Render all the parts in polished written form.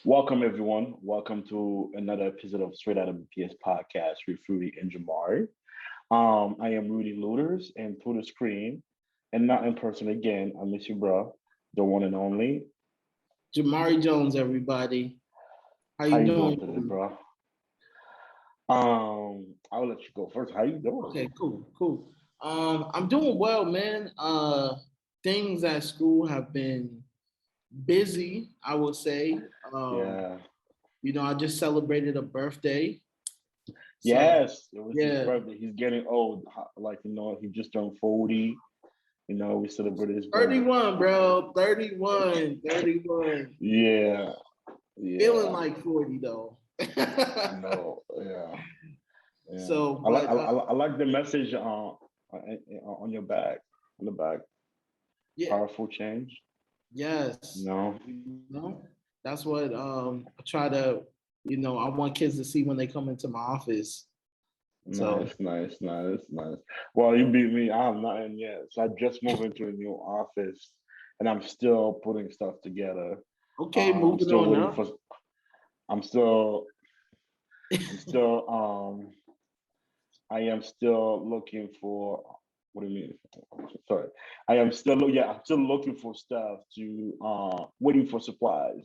Welcome, everyone. Welcome to another episode of Straight Out of BPS podcast with Rudy and Jamari. I am Rudy Looters, and through the screen, and not in person again, I miss you, bro, the one and only. Jamari Jones, everybody. How How you you doing doing? today, bro? I'll let you go first. How you doing? Okay, cool. I'm doing well, man. Things at school have been busy, I would say. Yeah. I just celebrated a birthday. So Yes, it was his yeah, birthday. He's getting old. He just turned 40. We celebrated his birthday. 31, bro. 31. Yeah, Feeling yeah. like 40 though. I know. Yeah. Yeah, So, I like but I like the message on your back, on the back. yeah, Powerful change. yes. No, That's what I try to, I want kids to see when they come into my office. So nice. Well, you beat me. I have nothing yet. So I just moved into a new office, and I'm still putting stuff together. okay, I'm moving still on waiting now. for. I'm still. I'm still. I am still looking for. What do you mean? Sorry, I am still. Yeah, I'm still looking for stuff to. Waiting for supplies.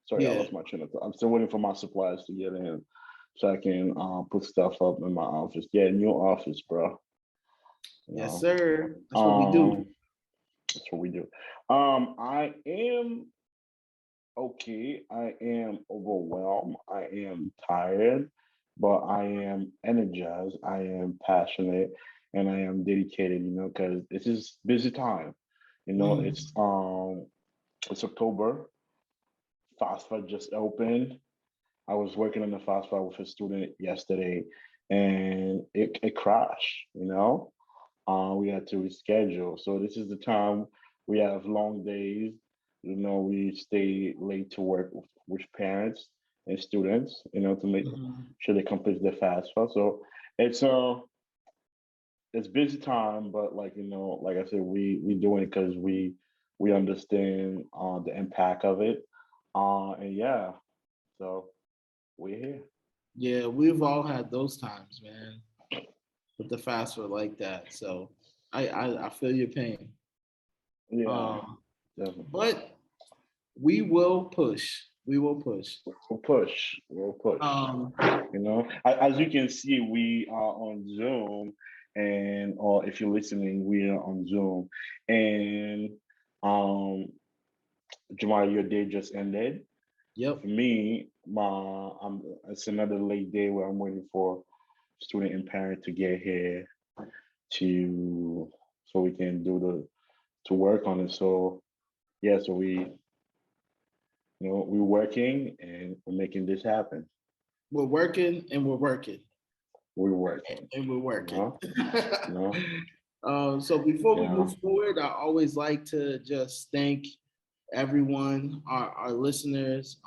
Sorry, I Yeah. lost my train of thought. I'm still waiting for my supplies to get in, so I can put stuff up in my office. Yeah, new office, bro. You Yes, know. sir. That's what we do. Um, that's what we do. I am okay. I am overwhelmed. I am tired, but I am energized. I am passionate, and I am dedicated. Because this is busy time. Mhm. It's October. FAFSA just opened. I was working on the FAFSA with a student yesterday, and it crashed. We had to reschedule. So this is the time we have long days. We stay late to work with parents and students, to make Mhm. sure they complete their FAFSA. So it's it's busy time, but like I said, we doing it because we understand the impact of it. And yeah, so we're here. Yeah, we've all had those times, man, with the fast food like that. So I feel your pain. Yeah, Um, definitely. but we will push. We will push. We'll push. We'll push. Um, As you can see, we are on Zoom, and or if you're listening, we are on Zoom. And um, Jamal, your day just ended. yep. For me, it's another late day where I'm waiting for student and parent to get here to so we can do the to work on it. So yeah, so we're working and we're making this happen. We're working and we're working We're working. and we're working. No, no, So before we yeah. move forward, I always like to just thank everyone, our listeners,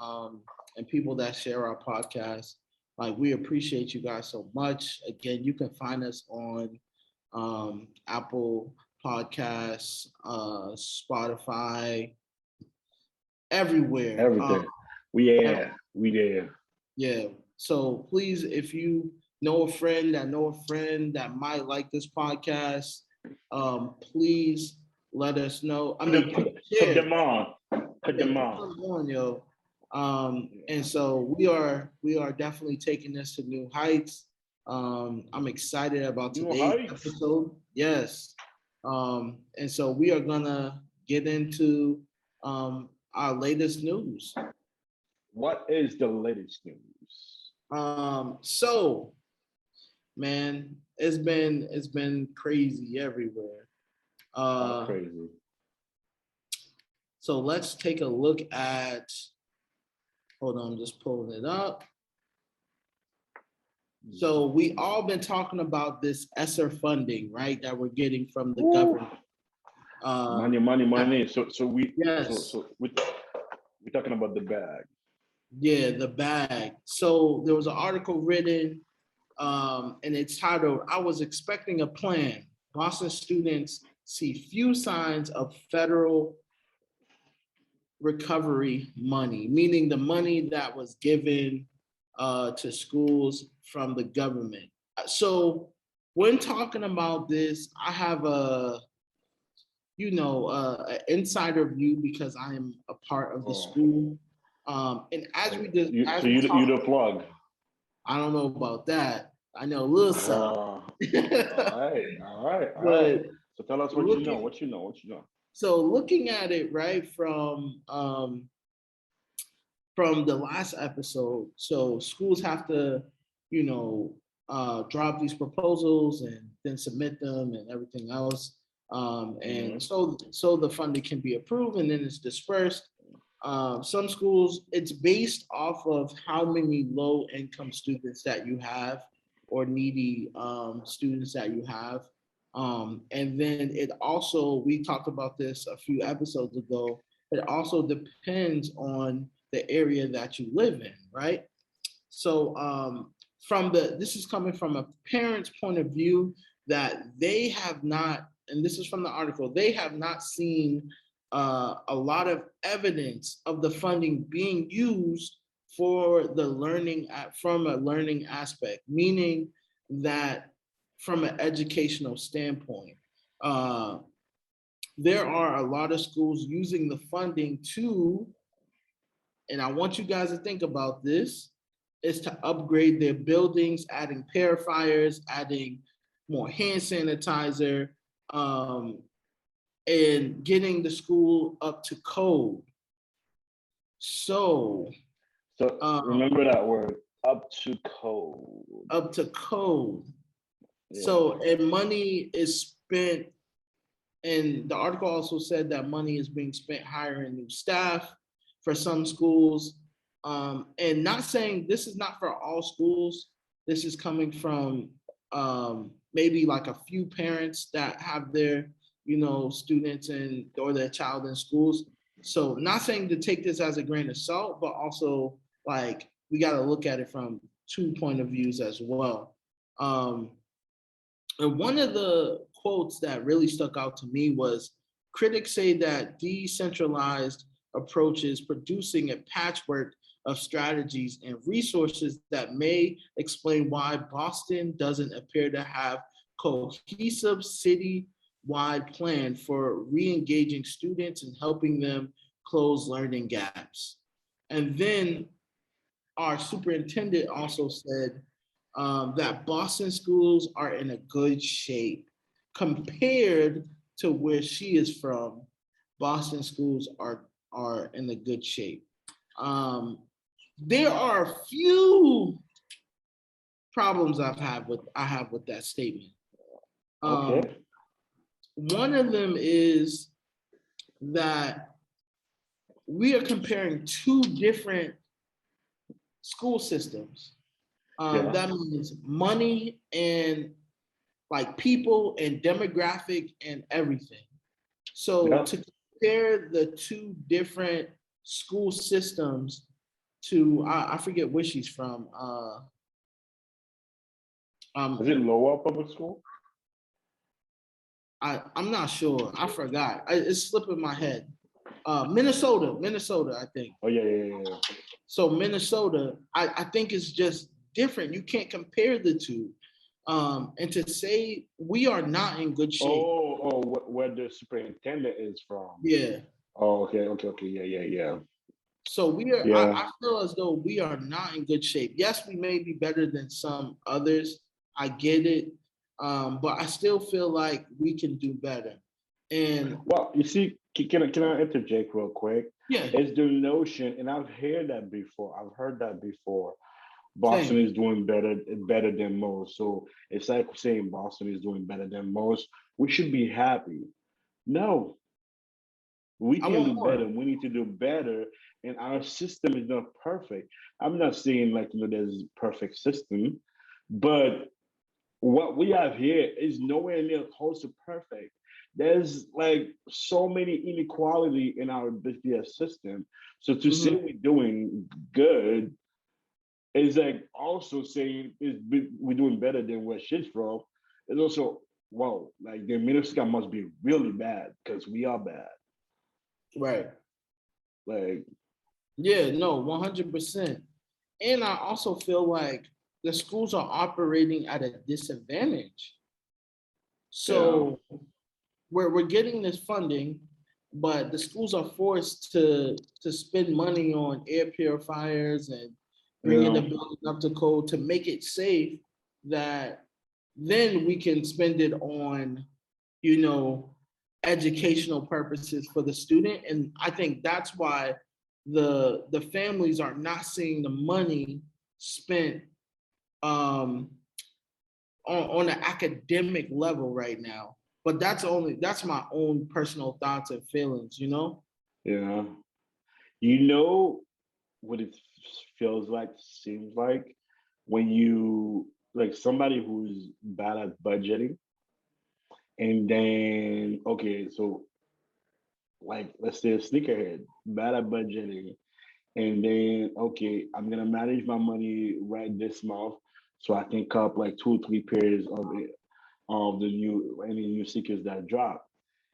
and people that share our podcast. Like we appreciate you guys so much. Again, you can find us on Apple Podcasts, Spotify, everywhere. Everything. Ev- We there. yeah. So please, if you know a friend that might like this podcast, please let us know. I Put them, mean, put, please put share. them on. Put Yeah, them put on. them on, yo. And so we are definitely taking this to new heights. I'm excited about New today's heights. episode. Yes. And so we are gonna get into our latest news. What is the latest news? So man, it's been crazy everywhere. How Uh, crazy. so let's take a look at. Hold on, I'm just pulling it up. So we all been talking about this ESSER funding, right? That we're getting from the Woo. government. Money, Um, money, uh, money. yes, We're talking about the bag. yeah, the bag. So there was an article written, and it's titled "I was expecting a plan. Boston students see few signs of federal recovery money, meaning the money that was given to schools from the government. So when talking about this, I have an insider view because I am a part of the school. And as we did, as so we you talk, the plug. I don't know about that. I know a little something. All right. But So tell us what you know. looking, What you know. What you know. so looking at it right from the last episode, so schools have to, you know, drop these proposals and then submit them and everything else. And so the funding can be approved and then it's dispersed. Some schools, it's based off of how many low income students that you have or needy students that you have. And then it also, we talked about this a few episodes ago, it also depends on the area that you live in, right? So this is coming from a parent's point of view that they have not, and this is from the article, they have not seen a lot of evidence of the funding being used for the from a learning aspect, meaning that from an educational standpoint, uh, there are a lot of schools using the funding to, and I want you guys to think about this, is to upgrade their buildings, adding purifiers, adding more hand sanitizer, and getting the school up to code. So remember that word, up to code. Up to code. Yeah. So, and money is spent, and the article also said that money is being spent hiring new staff for some schools. And not saying this is not for all schools. This is coming from maybe like a few parents that have their, students or their child in schools. So not saying to take this as a grain of salt, but also like we got to look at it from two point of views as well. And one of the quotes that really stuck out to me was critics say that decentralized approaches producing a patchwork of strategies and resources that may explain why Boston doesn't appear to have cohesive city-wide plan for re-engaging students and helping them close learning gaps. And then our superintendent also said that Boston schools are in a good shape compared to where she is from. Boston schools are in a good shape. There are a few problems I have with that statement. Okay. One of them is that we are comparing two different school systems. That means money and like people and demographic and everything. So to compare the two different school systems to, I forget where she's from. Is it Lower Public School? I'm not sure. I forgot. It's slipping my head. Minnesota, I think. Oh yeah. So Minnesota, I think is just different. You can't compare the two. And to say we are not in good shape. Where the superintendent is from. Yeah. Oh, okay. Yeah. So we are. Yeah. I feel as though we are not in good shape. Yes, we may be better than some others. I get it, but I still feel like we can do better. And well, you see, can I interject real quick? Yeah, it's the notion, and I've heard that before. Boston Same. is doing better than most. So it's like saying Boston is doing better than most. We should be happy. No, we I can want do more. better. We need to do better. And our system is not perfect. I'm not saying like there's a perfect system, but what we have here is nowhere near close to perfect. There's like so many inequality in our BPS system. So to say we're doing good is like also saying we're doing better than where she's from. It's also, whoa, like the Minnesota must be really bad because we are bad. Right. Like, Yeah, no, 100%. And I also feel like the schools are operating at a disadvantage. yeah, So we're getting this funding, but the schools are forced to spend money on air purifiers and bringing the yeah, building up to code to make it safe, that then we can spend it on, you know, educational purposes for the student. And I think that's why the families are not seeing the money spent um, on an academic level right now. But that's my own personal thoughts and feelings, you know? yeah. You know what it feels like, seems like when you like somebody who's bad at budgeting, and then okay, so like let's say a sneakerhead, bad at budgeting, and then okay, I'm gonna manage my money right this month so I can cop like 2 or 3 pairs of it, of the new any new sneakers that drop.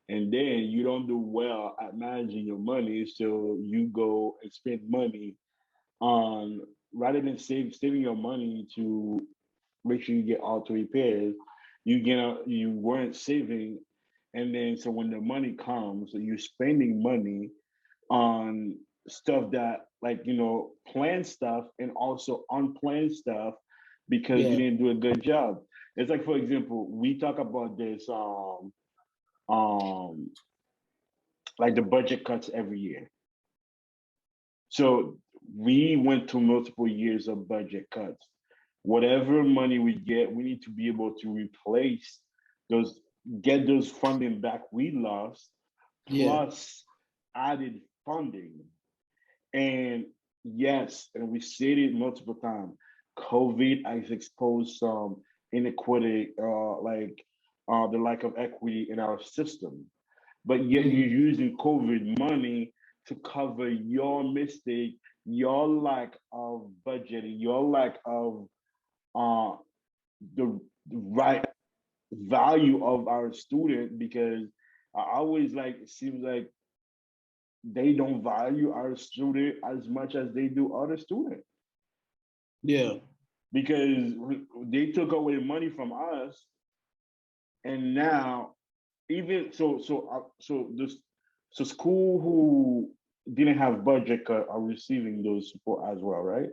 And then you don't do well at managing your money, so you go and spend money on rather than saving your money to make sure you get all 3 pairs. You weren't saving, and then so when the money comes, so you're spending money on stuff that like planned stuff and also unplanned stuff because you Yeah, didn't do a good job. It's like, for example, we talk about this um like the budget cuts every year. So we went through multiple years of budget cuts. Whatever money we get, we need to be able to replace those, get those funding back we lost, yeah, plus added funding. And yes, and we said it multiple times, COVID has exposed some inequity, the lack of equity in our system. But yet mhm, you're using COVID money to cover your mistake, your lack of budgeting, your lack of uh, the right value of our student. Because I always like, it seems like they don't value our student as much as they do other students, yeah. because they took away money from us, and now even this so school who didn't have budget cut are receiving those support as well, right?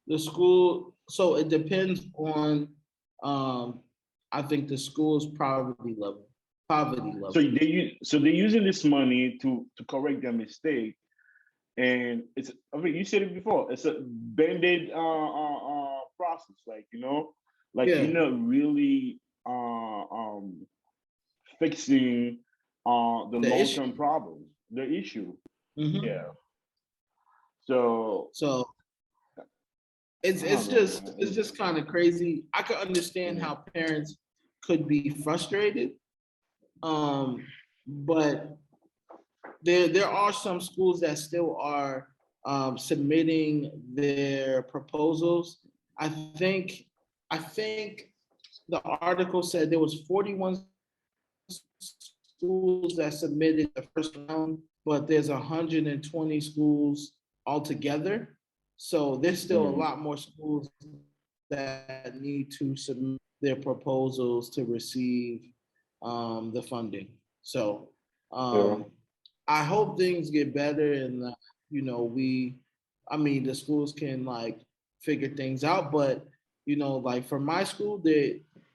The school, so it depends on, um, I think the school's poverty So level. they're using this money to correct their mistake, and it's, I mean, you said it before, it's a band-aid process, like like Yeah. you're not really fixing the The issue. long-term problems, the issue. Mhm. Yeah. So So I it's don't know, just man. it's just kind of crazy. I could understand Yeah. how parents could be frustrated, but there are some schools that still are submitting their proposals. I think I think the article said there was 41 schools that submitted the first round, but there's 120 schools altogether. So there's still a Mm. lot more schools that need to submit their proposals to receive the funding. So Yeah. um, I hope things get better, and I mean, the schools can like figure things out. But like for my school,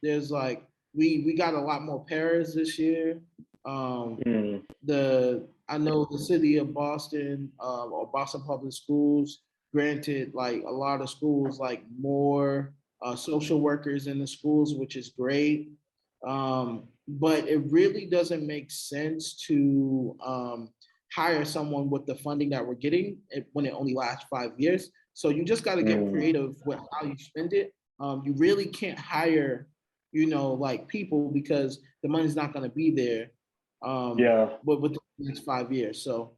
there's like we got a lot more pairs this year. Um, Mm. the I know the city of Boston, or Boston Public Schools, granted like a lot of schools like more social workers in the schools, which is great. But it really doesn't make sense to hire someone with the funding that we're getting when it only lasts 5 years. So you just got to get Mm. creative with how you spend it. You really can't hire, like people, because the money's not going to be there Yeah. with the next 5 years. So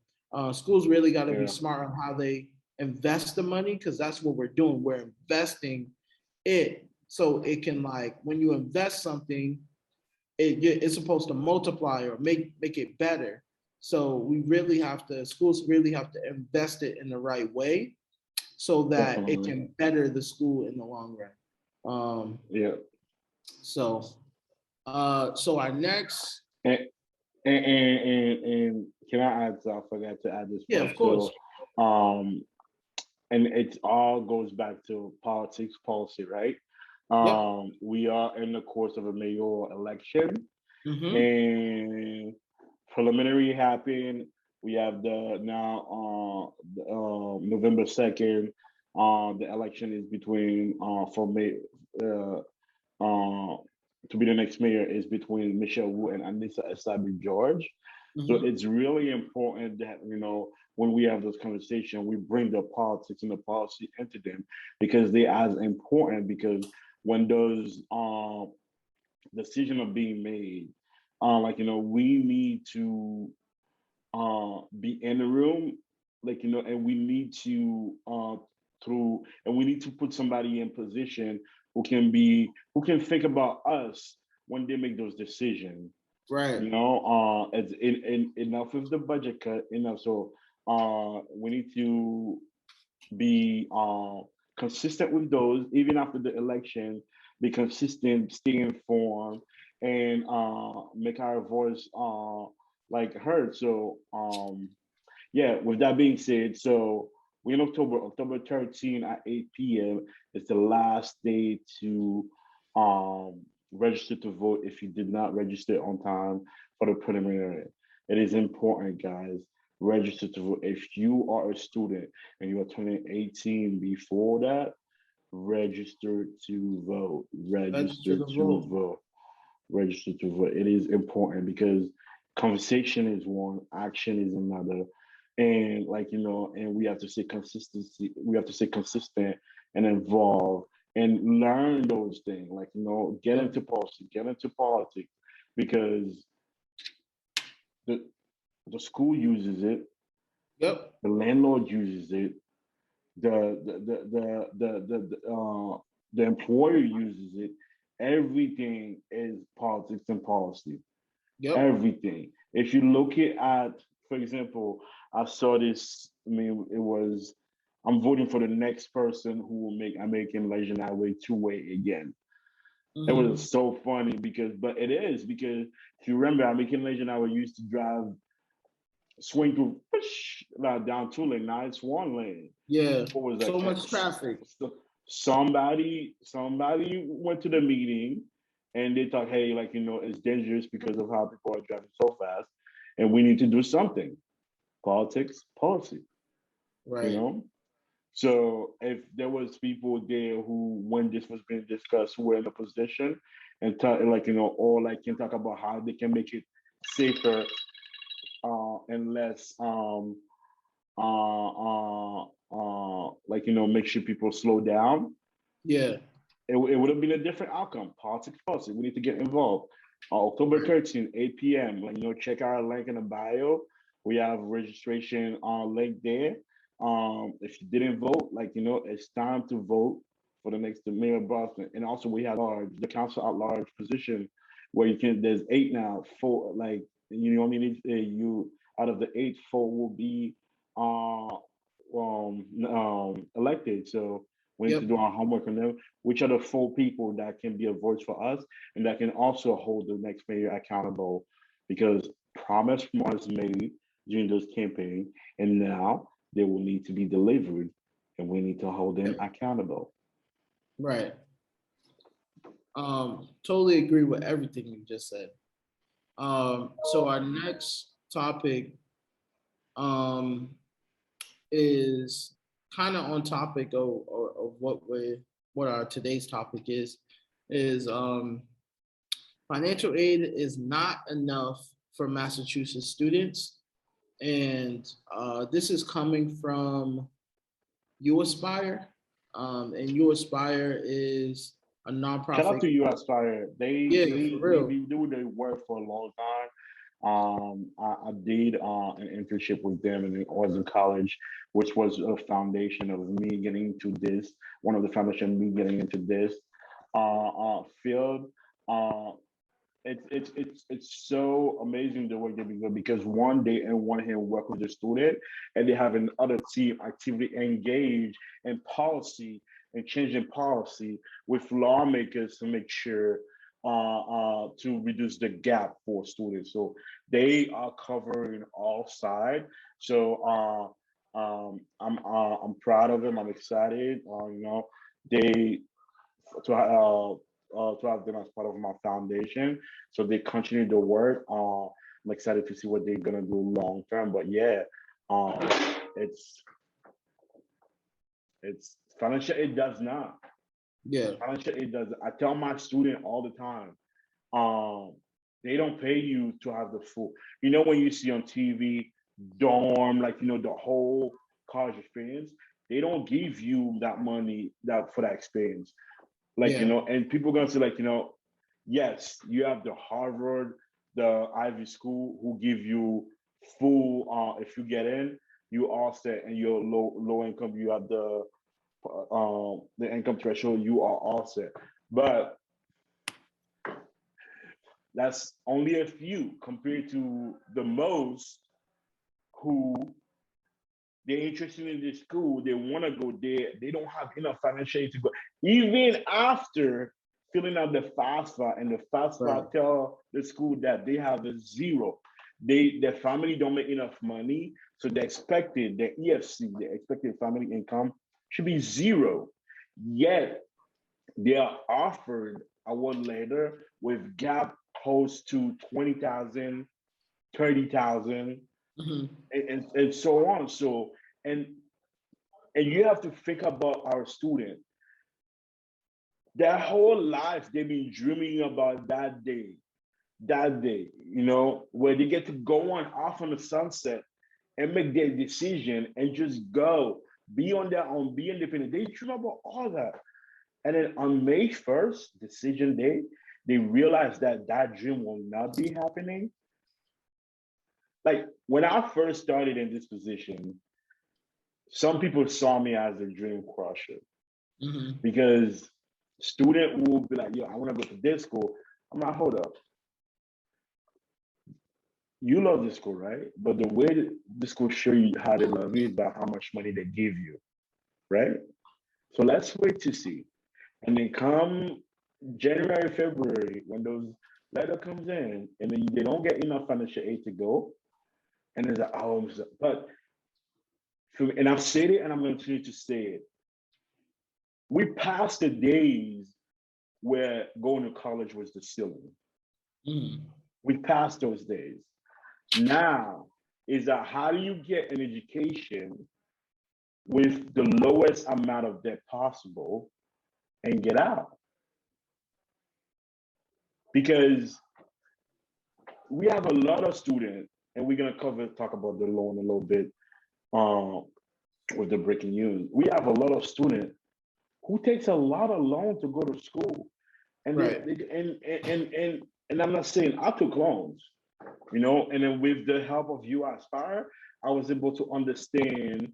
schools really got to be Yeah. smart on how they invest the money, because that's what we're doing. We're investing it so it can, like, when you invest something, it's supposed to multiply or make it better. So we really have to, schools really have to invest it in the right way so that it Definitely. can better the school in the long run. Um, Yeah. so, so our next, And and can I add? So I forgot to add this yeah, part. of course, So, um, and it all goes back to politics policy, right? yep, We are in the course of a mayoral election, mm-hmm, and preliminary happened. We have the now November 2nd. The election is between for May uh, uh, to be the next mayor is between Michelle Wu and Anissa Essabi George. So mm-hmm, it's really important that when we have this conversation, we bring the politics and the policy into them because they as important because when those decisions are being made, we need to be in the room, and we need to through and we need to put somebody in position who can think about us when they make those decisions. right, It's enough with the budget cut, enough. So we need to be consistent with those, even after the election, be consistent, stay informed, and make our voice heard. So yeah, with that being said, so we're in October 13 at 8 p.m. is the last day to register to vote if you did not register on time for the preliminary. It is important, guys. Register to vote. If you are a student and you are turning 18 before that, register to vote. register Register to to vote. vote. Register to vote. It is important because conversation is one, action is another. And and we have to stay consistency, we have to stay consistent and involved and learn those things. Get Yep, into policy, get into politics because the the school uses it, yep, the landlord uses it, the employer uses it. Everything is politics and policy. yep, Everything. If you look at, for example, I saw this. I mean, it was I'm voting for the next person who will make American Legend Highway two-way again. It mm-hmm, was so funny but it is because if you remember, American Legend Highway used to drive swing through down two lane. Now it's one lane. yeah, What was that? so much traffic. Somebody went to the meeting and they thought, hey, it's dangerous because of how people are driving so fast, and we need to do something. Politics, policy, you Right. know. So if there was people there who, when this was being discussed, who were in a position and talk, or can talk about how they can make it safer and less make sure people slow down, Yeah. it would have been a different outcome. Politics, policy. We need to get involved. October Right. 13th, 8 p.m. Check our link in the bio. We have registration link there. If you didn't vote, it's time to vote for the next mayor of Boston. And also we have the council at large position where there's 8 now. Four, you out of the 8, 4 will be elected. So we need to Yep. do our homework on them. Which are the 4 people that can be a voice for us and that can also hold the next mayor accountable? Because promise was made during those campaign, and now they will need to be delivered, and we need to hold them Yep. accountable. Right. Totally agree with everything you just said. So our next topic um is kind of on topic of what our today's topic is financial aid is not enough for Massachusetts students. And this is coming from You Aspire. And You Aspire is a Shout out nonprofit. to you, Aspire. They Yeah, for they they've real. been doing their work for a long time. I did an internship with them and I was in college, which was a foundation of me getting into this. One of the foundation of me getting into this field. Uh, it's so amazing the work they be doing because one day in one hand work with the student and they have another team actively engaged in policy and changing policy with lawmakers to make sure to reduce the gap for students. So they are covering all sides. So I'm proud of them. I'm excited. They to have them as part of my foundation. So they continue the work. I'm excited to see what they're gonna do long term. But yeah, um, it's it's financial. It does not. Yeah. Financial aid does. I tell my student all the time. Um, they don't pay you to have the full. You know when you see on TV dorm, like the whole college experience. They don't give you that money that for that experience. Like Yeah. and people gonna say like yes, you have the Harvard, the Ivy School who give you full. If you get in, you all set, and you're low income. You have the income threshold. You are all set, but that's only a few compared to the most who they're interested in this school, they want to go there, they don't have enough financial aid to go. Even after filling out the FAFSA and the Right. FAFSA tell the school that they have a zero, their family don't make enough money, so they expected the EFC, the expected family income should be zero. Yet they are offered a one later with gap close to 20,000, 30,000, Mhm. and so on. So and and you have to think about our student. Their whole life they've been dreaming about that day, where they get to go on off on the sunset and make their decision and just go, be on their own, be independent. They dream about all that. And then on May 1st, decision day, they realize that that dream will not be happening. Like when I first started in this position, some people saw me as a dream crusher Mhm. because student will be like, yo, I want to go to this school. I'm like, hold up. You love this school, right? But the way that the school show you how they love you is by how much money they give you, right? So let's wait to see. And then come January, February, when those letter comes in, and then they don't get enough financial aid to go, and it's like, oh, but and I've said it, and I'm going to continue to say it. We passed the days where going to college was the ceiling. Mhm. We passed those days. Now is that how do you get an education with the lowest amount of debt possible and get out? Because we have a lot of students, and we're gonna talk about the loan a little bit um, with the breaking news. We have a lot of students who takes a lot of loan to go to school, and Right. and I'm not saying I took loans, and then with the help of you, Aspire, I was able to understand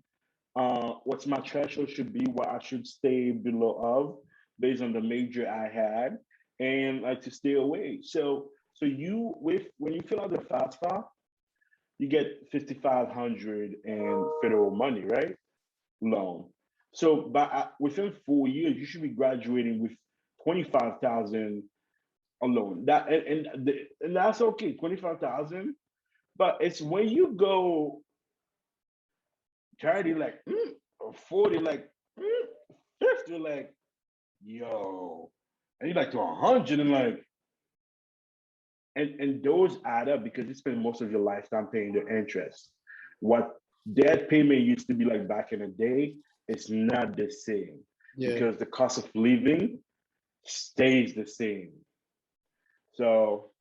what's my threshold should be, what I should stay below of based on the major I had, and like to stay away. So you with when you fill out the FAFSA, you get 5,500 in federal money, right? Loan. So within 4 years, you should be graduating with 25,000 alone. And that's okay, 25,000. But it's when you go 30, like, or 40, like, 50, like, yo. And you're like to 100 and like, and those add up because you spend most of your lifetime paying the interest. What debt payment used to be like back in the day, it's not the same Yeah. because the cost of living stays the same. So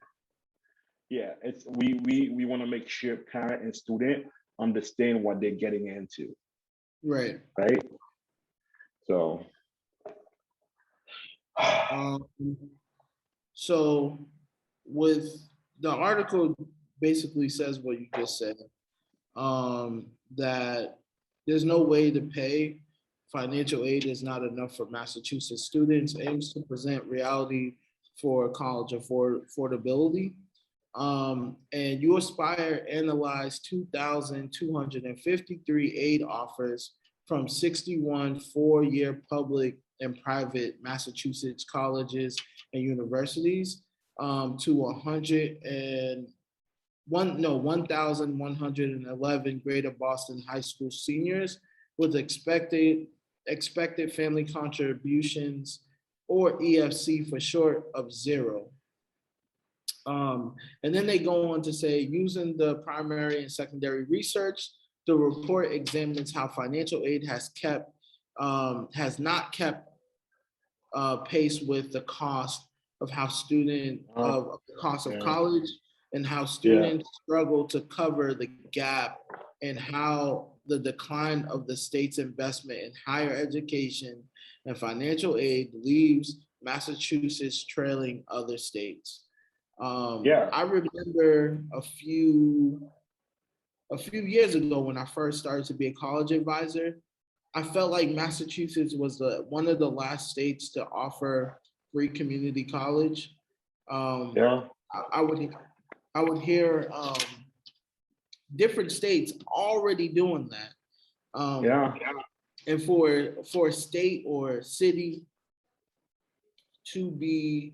yeah, it's we want to make sure parent and student understand what they're getting into, Right. right? So Um, so with the article basically says what you just said, that there's no way to pay. Financial aid is not enough for Massachusetts students. Aims to present reality for college affordability. And you Aspire analyzed 2,253 aid offers from 61 four-year public and private Massachusetts colleges and universities to 1,111 Greater Boston High School seniors with expected family contributions, or EFC for short, of zero. And then they go on to say, using the primary and secondary research, the report examines how financial aid has not kept pace with the cost of the cost of Yeah. college, and how Yeah. students struggle to cover the gap, and how the decline of the state's investment in higher education and financial aid leaves Massachusetts trailing other states. Yeah. I remember a few years ago when I first started to be a college advisor, I felt like Massachusetts was one of the last states to offer free community college. Um, Yeah. I would hear different states already doing that. Yeah. And for a state or city to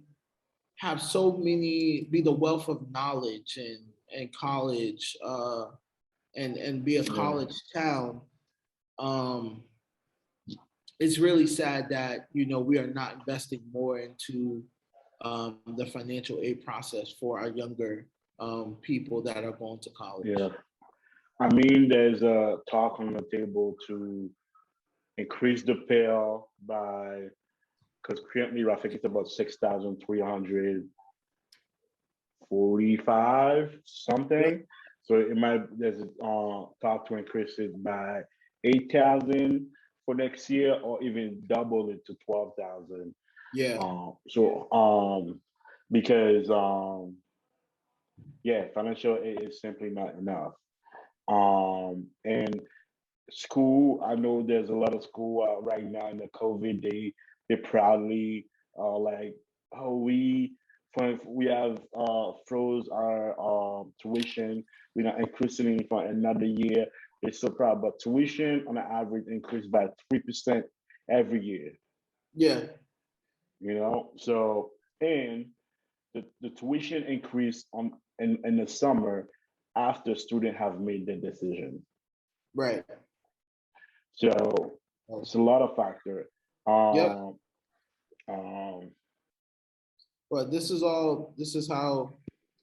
have so many, be the wealth of knowledge and college, and be a Yeah. college town, um, it's really sad that we are not investing more into the financial aid process for our younger people that are going to Yeah. college. I mean, there's a talk on the table to increase the payout by, because currently I think it's about 6,345 Yep. something. So it might, there's a talk to increase it by 8,000 for next year, or even double it to 12,000. Yeah. So because yeah, financial aid is simply not enough. And school, I know there's a lot of school right now in the COVID. They proudly like, oh, we have froze our tuition. We're not increasing it for another year. They're so proud, but tuition on an average increased by 3% every year. Yeah. So, and the tuition increase in the summer after students have made their decision. Right. So it's a lot of factor. Yep. Um, um, But this is how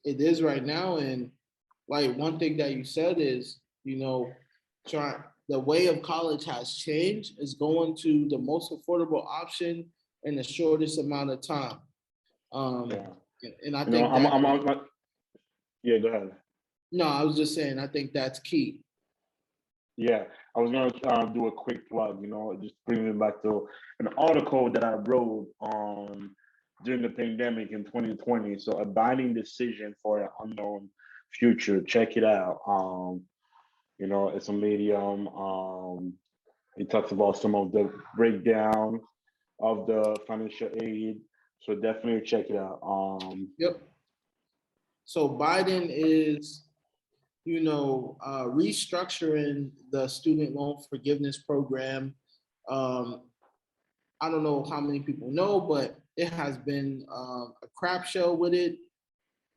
it is right now. And like one thing that you said is, try the way of college has changed, is going to the most affordable option in the shortest amount of time. Um, yeah, and I you know, think that yeah. Go ahead. no, I was just saying I think that's key. Yeah, I was gonna do a quick plug. Just bringing it back to an article that I wrote during the pandemic in 2020. So, a binding decision for an unknown future. Check it out. It's a medium. It talks about some of the breakdown of the financial aid. So definitely check it out. Yep. So Biden is, restructuring the student loan forgiveness program. Um, I don't know how many people know, but it has been a crap show with it.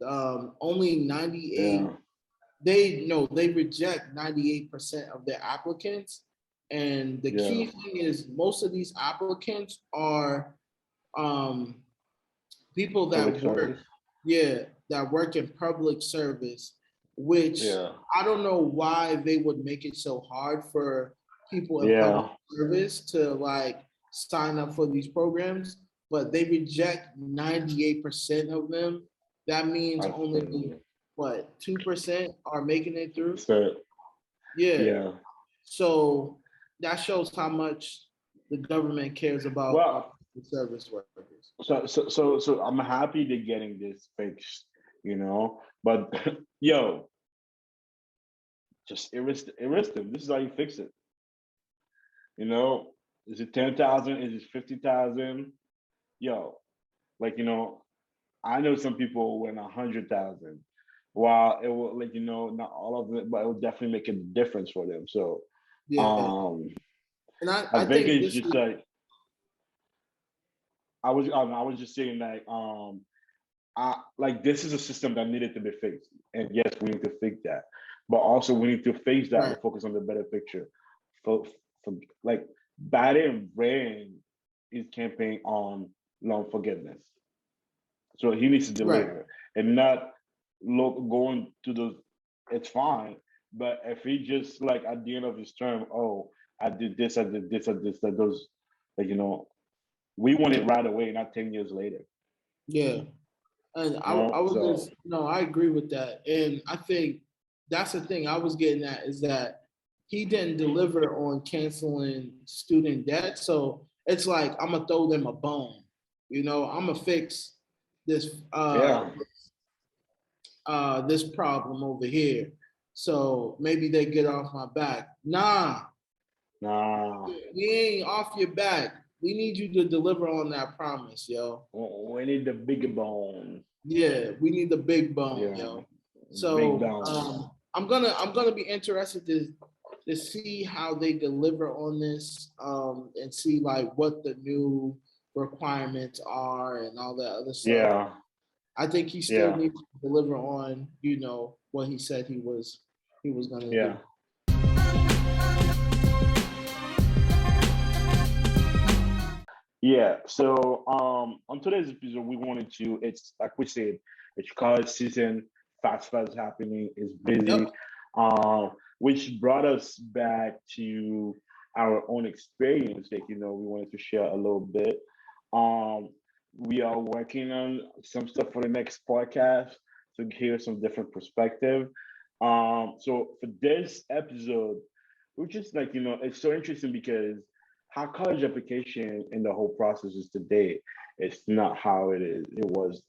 Only 98, Yeah, they reject 98% of their applicants. And the yeah, key thing is most of these applicants are um, people public that work, service. yeah, that work in public service, which Yeah, I don't know why they would make it so hard for people in public yeah. service to like sign up for these programs, but they reject 98% of them. That means That's only crazy. what 2% are making it through. So Yeah. yeah. So that shows how much the government cares about our Well, public service workers. so I'm happy they're getting this fixed. But yo, just erase them. This is how you fix it. You know, is it 10,000? Is it 50,000? Yo, like I know some people win 100,000. While it will, like, not all of it, but it will definitely make a difference for them. So, Yeah, um, and I I think think it's this just is like I was just saying like like this is a system that needed to be fixed, and yes, we need to fix that, but also we need to fix that right, to focus on the better picture. For, for like Biden ran his campaign on loan forgiveness, so he needs to right, deliver and not look going to those. It's fine, but if he just like at the end of his term, oh, I did this, I did this, I did this, that those, like we want it right away, not 10 years later. yeah. And I was So just no, I agree with that, and I think that's the thing I was getting at is that he didn't deliver on canceling student debt. So it's like I'm gonna throw them a bone. I'm gonna fix this yeah, this problem over here. So maybe they get off my back. Nah, nah, we ain't off your back. We need you to deliver on that promise, yo. we need the bigger bone. Yeah, we need the big bone, Yeah, yo. big So bone. I'm gonna be interested to see how they deliver on this, and see like what the new requirements are and all that other stuff. Yeah, I think he still yeah, needs to deliver on, what he said he was gonna yeah. do. Yeah. So on today's episode, we wanted to. It's like we said, it's college season. Fast happening. It's busy. Yep. Which brought us back to our own experience. Like we wanted to share a little bit. Um, we are working on some stuff for the next podcast to hear some different perspective. So for this episode, we're just like it's so interesting because how college application and the whole process is today, it's not how it was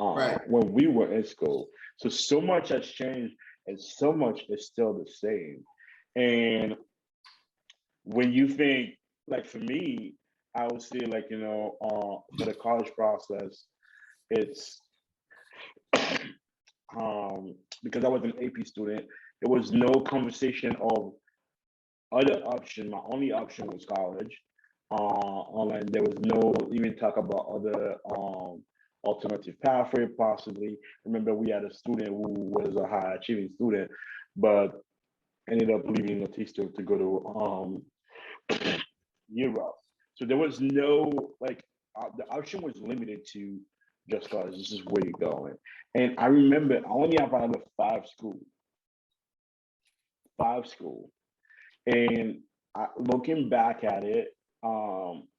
Right. when we were in school. So much has changed and so much is still the same. And when you think like for me, I would say like for the college process, it's because I was an AP student, there was no conversation of other option. My only option was college. Online, there was no even talk about other alternative pathway possibly. Remember, we had a student who was a high achieving student, but ended up leaving Northeastern to go to Europe. So there was no like the option was limited to just college. This is where you're going. And I remember I only applied to five school. And looking back at it,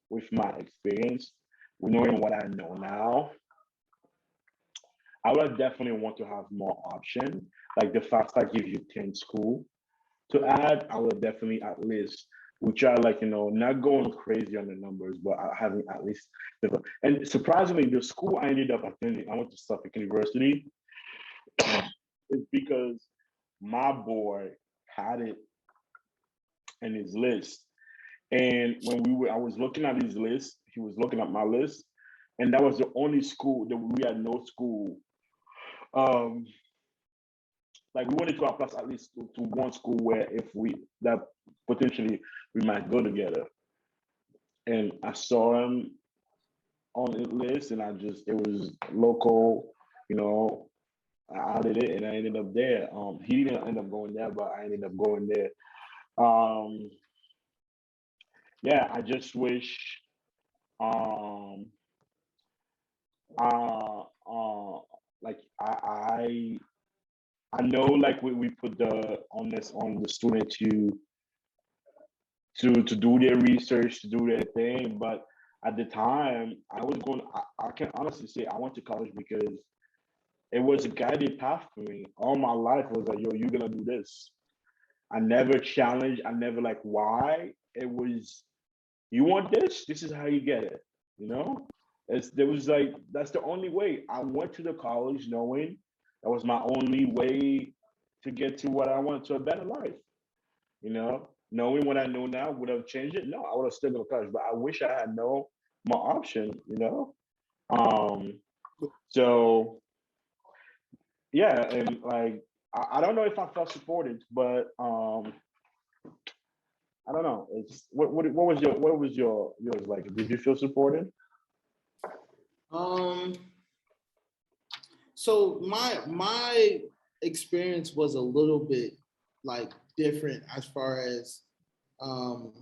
with my experience, knowing what I know now, I would definitely want to have more option. Like the FAFSA gives you 10 school to add, I would definitely at least we try like not going crazy on the numbers, but having at least and surprisingly, the school I ended up attending, I went to Suffolk University, is because my boy had it in his list. And when I was looking at his list, he was looking at my list, and that was the only school that we had no school. Um, like we wanted to apply at least to one school where if we that potentially we might go together. And I saw him on the list, and it was local, you know. I did it, and I ended up there. He didn't end up going there, but I ended up going there. Um, yeah, I just wish um uh uh like I know like we put the onus on the student to do their research, to do their thing, but at the time I was going I can honestly say I went to college because it was a guided path for me. All my life was like, yo, you're gonna do this. I never challenged, I never like why. It was you want this, this is how you get it, you know? There was like that's the only way. I went to the college knowing that was my only way to get to what I wanted, to a better life. Knowing what I know now, would have changed it? No, I would have still gone to college, but I wish I had known my option. Um, So yeah, and like I don't know if I felt supported, but I don't know. It's what was yours like? Did you feel supported? Um, so my experience was a little bit like different as far as um,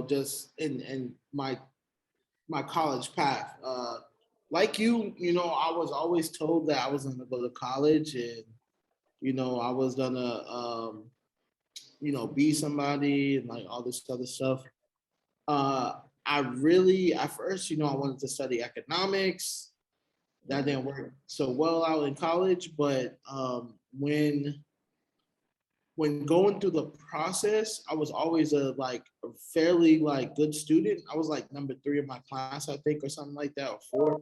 just in my college path. Like I was always told that I was gonna go to college and I was gonna be somebody and like all this other stuff. Uh, I really at first, I wanted to study economics. That didn't work so well out in college, but when going through the process, I was always a fairly like good student. I was like number three in my class, I think, or something like that, or four.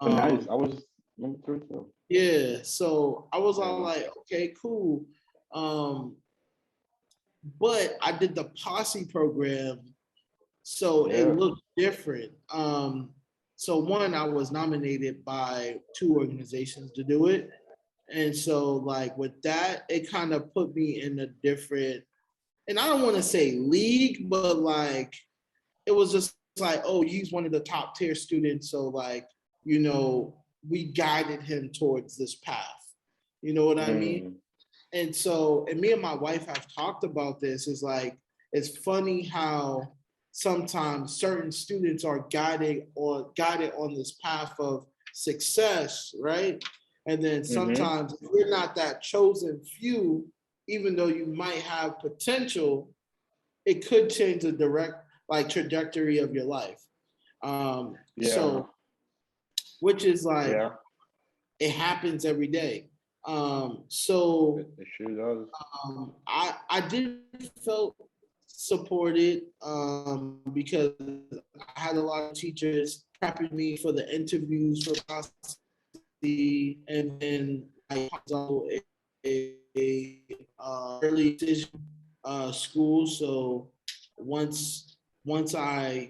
Oh, nice. Um, I was number three too. yeah, so I was all Yeah. like, okay, cool. Um, but I did the posse program, so it Yeah. looked different. So one, I was nominated by two organizations to do it. And so like with that, it kind of put me in a different, and I don't want to say league, but like it was just like, oh, he's one of the top tier students. So like, we guided him towards this path. You know what I mean? Mm. And so, and me and my wife have talked about this, is like, it's funny how sometimes certain students are guided on this path of success, right? And then Mm-hmm. sometimes if you're not that chosen few, even though you might have potential, it could change the direct like trajectory of your life. Yeah. So which is like Yeah. it happens every day. So It sure does. I did felt supported because I had a lot of teachers prepping me for the interviews for policy, and then I also a early decision school. So once once I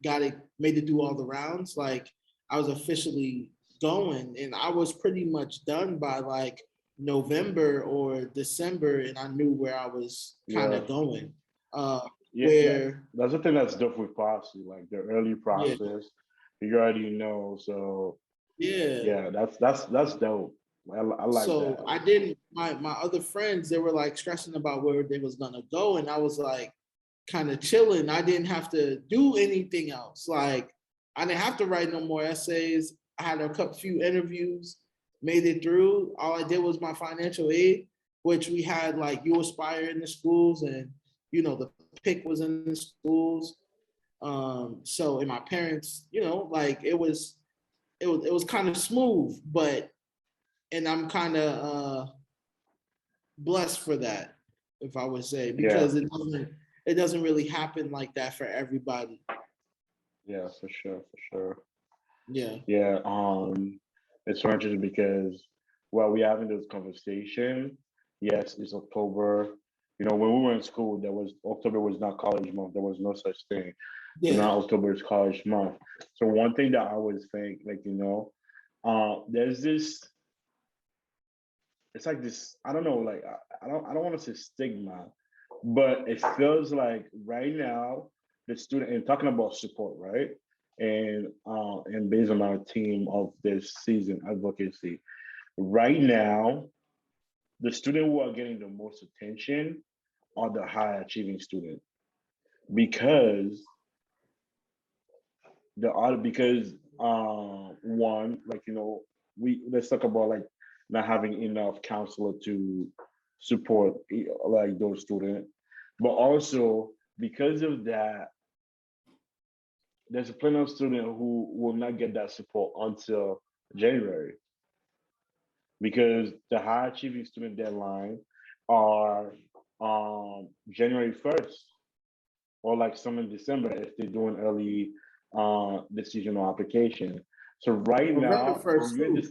got it, made it through all the rounds, like I was officially going, and I was pretty much done by like November or December, and I knew where I was kind Yeah. of going. Uh, Yeah. where That's the thing that's dope with posse, like the early yeah, process. You already know. So yeah. yeah, that's dope. I like So that. I didn't. My other friends, they were like stressing about where they was gonna go, and I was like kind of chilling. I didn't have to do anything else. Like I didn't have to write no more essays. I had a couple few interviews, made it through. All I did was my financial aid, which we had like you aspire in the schools, and the pick was in the schools. So and my parents, like it was kind of smooth, but and I'm kind of blessed for that, if I would say, Yeah. because it doesn't really happen like that for everybody. Yeah. For sure. For sure. Yeah. Yeah. It's so interesting because while we're having this conversation, yes, it's October. When we were in school, there was October was not college month. There was no such thing. So Yeah. now October is college month. So one thing that I always think, like, there's this, it's like this, I don't know, like I don't want to say stigma, but it feels like right now the student, and talking about support, right? And based on our team of this season advocacy, right now, the student who are getting the most attention are the high achieving student because because one, like, we let's talk about like not having enough counselor to support like those students, but also because of that, there's a plenty of student who will not get that support until January because the high achieving student deadline are January 1st, or like some in December if they're doing early decisional application. So right November now, when 1st you're in too. this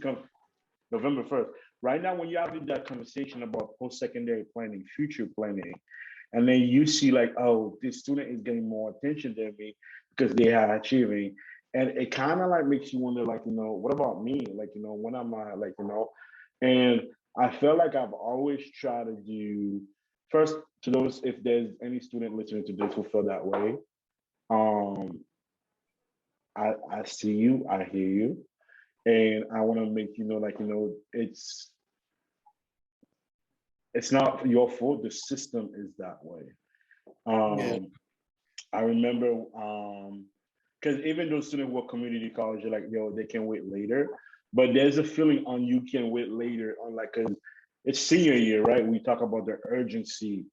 November 1st, right now when you're having that conversation about post-secondary planning, future planning, and then you see like, oh, this student is getting more attention than me because they are achieving, And it kind of like makes you wonder, like, what about me? Like, when am I, like, and I feel like I've always tried to do first to those, if there's any student listening to this who feel that way, um, I see you, I hear you, and I want to make you know, like, it's not your fault. The system is that way. Yeah. Um, I remember, because even those students who are community college, are like, yo, they can wait later. But there's a feeling on you can wait later on, like, because it's senior year, right? We talk about the urgency.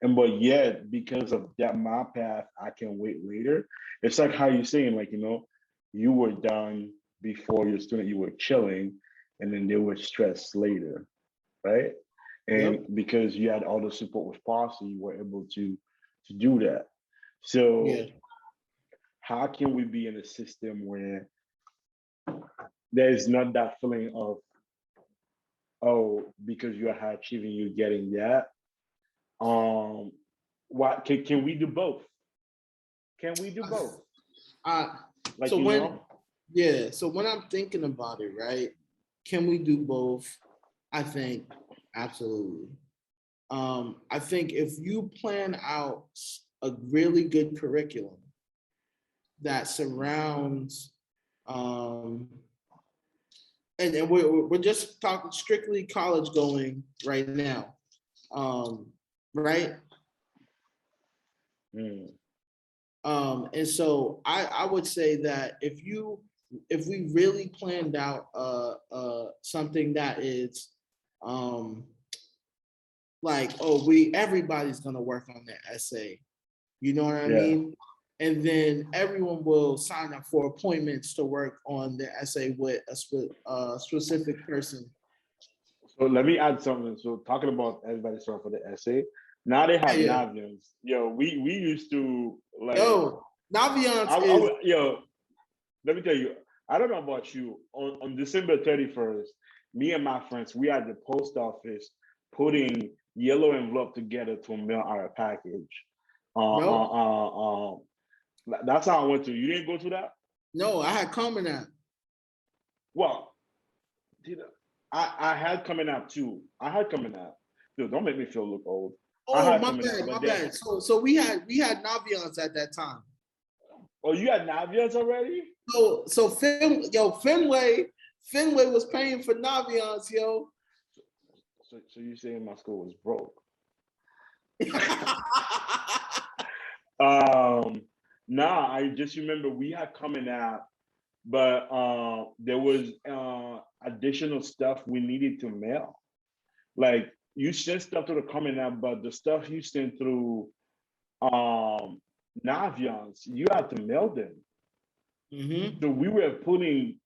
And but yet, because of that, my path, I can wait later. It's like how you saying, like, you were done before your student, you were chilling, and then they were stressed later, right? And Yep. because you had all the support with policy, you were able to do that. Yeah. So how can we be in a system where there's not that feeling of, oh, because you're high achieving, you're getting that? Um, what can we do both? Can we do both? I Like, so when yeah, so when I'm thinking about it, right? Can we do both? I think absolutely. I think if you plan out a really good curriculum that surrounds, um, and we're just talking strictly college going right now, um, right? mm, And so I would say that if we really planned out something that is um, like, oh, we everybody's gonna work on their essay, you know what I yeah. mean? And then everyone will sign up for appointments to work on their essay with a specific person. So let me add something. So talking about everybody sorry for the essay. Now they Yeah, have yeah. Navians. Yo, we used to like Yo, Naviance is yo, let me tell you, I don't know about you. On December 31st, me and my friends, we at the post office putting yellow envelope together to mail our package. Uh, uh, no, uh, that's how I went to. You didn't go to that? no. I had Common App. Well, did I had coming out too. I had coming out. Dude, don't make me feel look old. I Oh, had my coming out, bad, but my then, bad. So we had Naviance at that time. oh, you had Navians already? So Fenway was paying for Naviance, yo. So you saying my school was broke? Um, nah, I just remember we had coming out, but there was additional stuff we needed to mail. Like you sent stuff to the coming out, but the stuff you sent through um Naviance, you had to mail them. Mm-hmm. So we were putting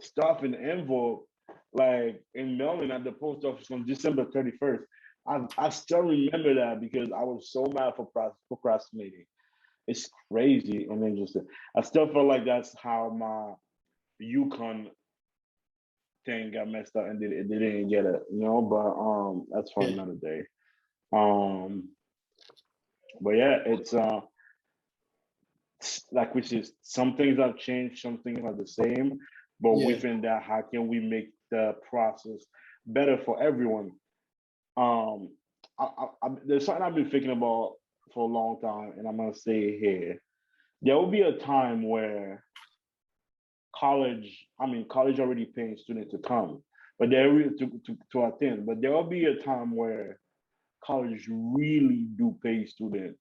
stuff in the envelope, like in mailing at the post office on December 31st. I still remember that because I was so mad for procrastinating. It's crazy. And then just, I still feel like that's how my Yukon thing got messed up and they didn't get it, but that's for Yeah, another day. Um, but yeah, it's like we said, some things have changed, some things are the same, but yeah, within that, how can we make the process better for everyone? Um, there's something I've been thinking about for a long time, and I'm gonna say it here. There will be a time where college already paying students to come, but to attend. But there will be a time where college really do pay students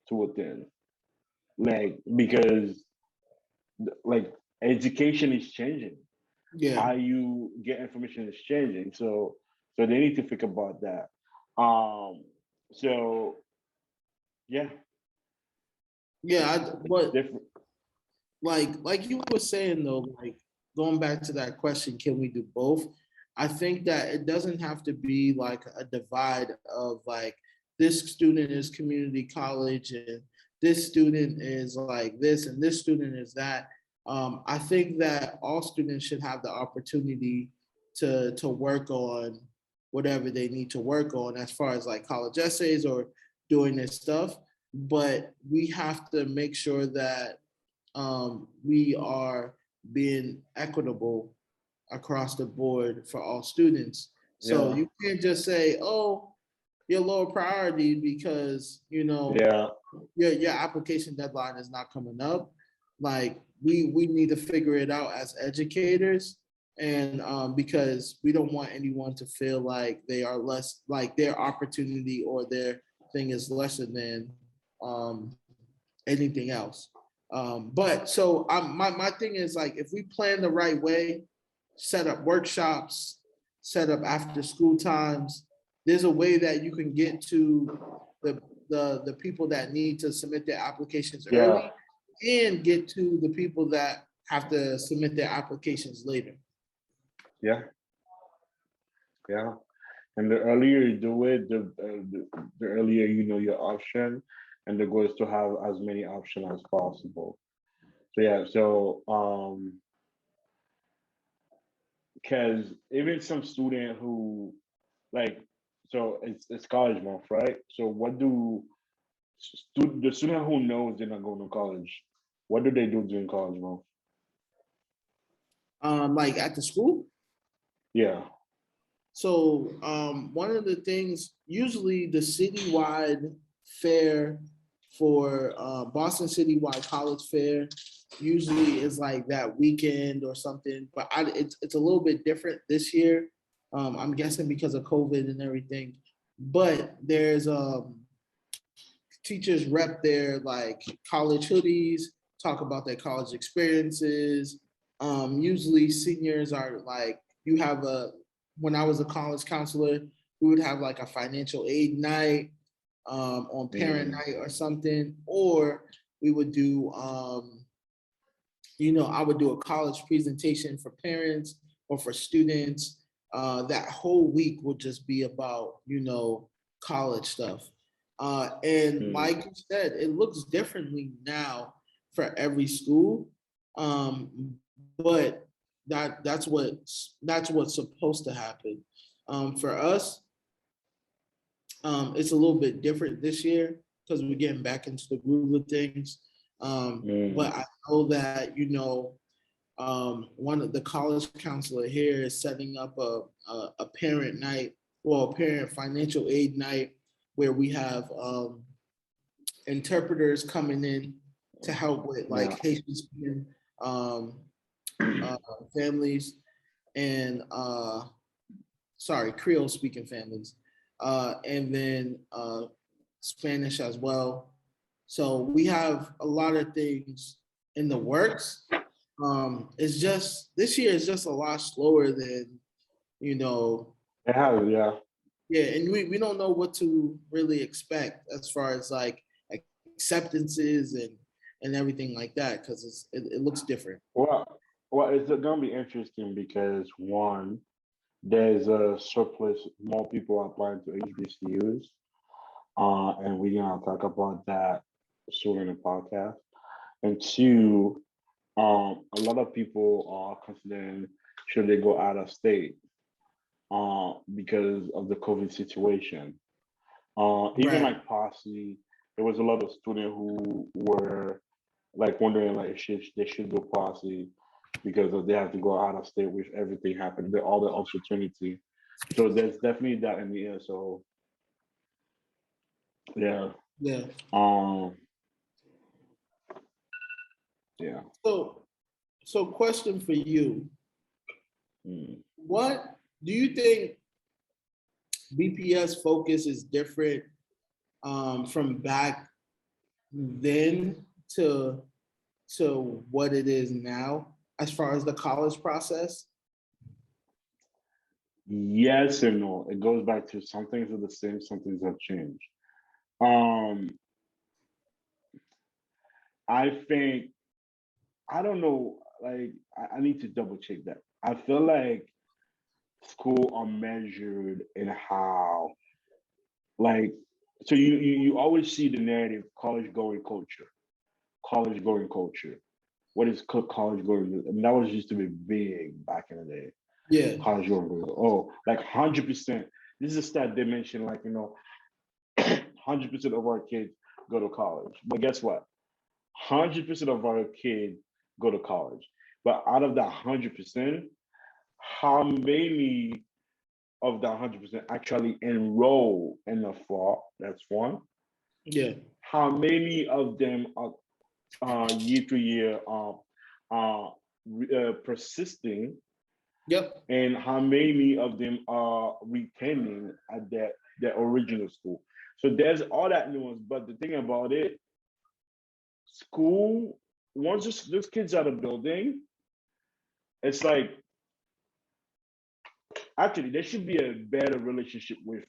to attend, like because like education is changing, yeah, how you get information is changing. So they need to think about that. Um, so yeah, yeah. it's But different. like you were saying though, like going back to that question, can we do both? I think that it doesn't have to be like a divide of like this student is community college and this student is like this and this student is that. I think that all students should have the opportunity to work on whatever they need to work on as far as like college essays or doing this stuff. But we have to make sure that we are being equitable across the board for all students. So Yeah. you can't just say, "Oh, you're lower priority because Yeah. your application deadline is not coming up." Like we need to figure it out as educators, and because we don't want anyone to feel like they are less, like their opportunity or their thing is lesser than um, anything else. But so my thing is like if we plan the right way, set up workshops, set up after school times, there's a way that you can get to the people that need to submit their applications Yeah. early and get to the people that have to submit their applications later. Yeah. Yeah. And the earlier you do it, the earlier you know your option, and the goal is to have as many options as possible. So yeah, so because even some student who like, so it's college month, right? So what do the student who knows they're not going to college, what do they do during college month? Like at the school. Yeah. So one of the things, usually the citywide fair for Boston Citywide College Fair usually is like that weekend or something, but it's a little bit different this year. I'm guessing because of COVID and everything. But there's teachers rep their like college hoodies, talk about their college experiences. Usually seniors are like, you have a, when I was a college counselor, we would have like a financial aid night on parent Mm, night or something, or we would do, I would do a college presentation for parents or for students. That whole week would just be about, college stuff. And mm. like you said, it looks differently now for every school. But that's what's supposed to happen. For us, it's a little bit different this year because we're getting back into the groove of things. But Mm. I know that, one of the college counselor here is setting up a parent night, well, a parent financial aid night, where we have interpreters coming in to help with Yeah. like Haitian speaking um, uh, families and sorry, Creole speaking families, and then Spanish as well. So we have a lot of things in the works. It's just this year is just a lot slower than you know. It has, yeah. Yeah, and we don't know what to really expect as far as like acceptances and everything like that because it looks different. Well, it's gonna be interesting because one, there's a surplus, more people applying to HBCUs, and we're gonna talk about that soon in the podcast. And two, a lot of people are considering should they go out of state, because of the COVID situation. Even Right. like Posse, there was a lot of students who were like wondering like should they should do Posse because they have to go out of state with everything happened, all the uncertainty. So there's definitely that in the air. So yeah, Yeah. um, yeah. So question for you: Mm. what do you think BPS focus is different from back then to what it is now as far as the college process? Yes and no. It goes back to some things are the same, some things have changed. Um, I think I don't know. Like I need to double check that. I feel like school are measured in how like so you always see the narrative college going culture. What is college going? I mean, that was used to be big back in the day. Yeah. College going, oh, like 100%. This is a stat they mentioned, like 100% of our kids go to college. But guess what? 100% of our kids go to college. But out of that 100%, how many of that 100% actually enroll in the fall? That's one. Yeah. How many of them are year to year persisting, Yep. and how many of them are retaining at their original school? So there's all that nuance. But the thing about it, school, once those kids out of building, it's like actually there should be a better relationship with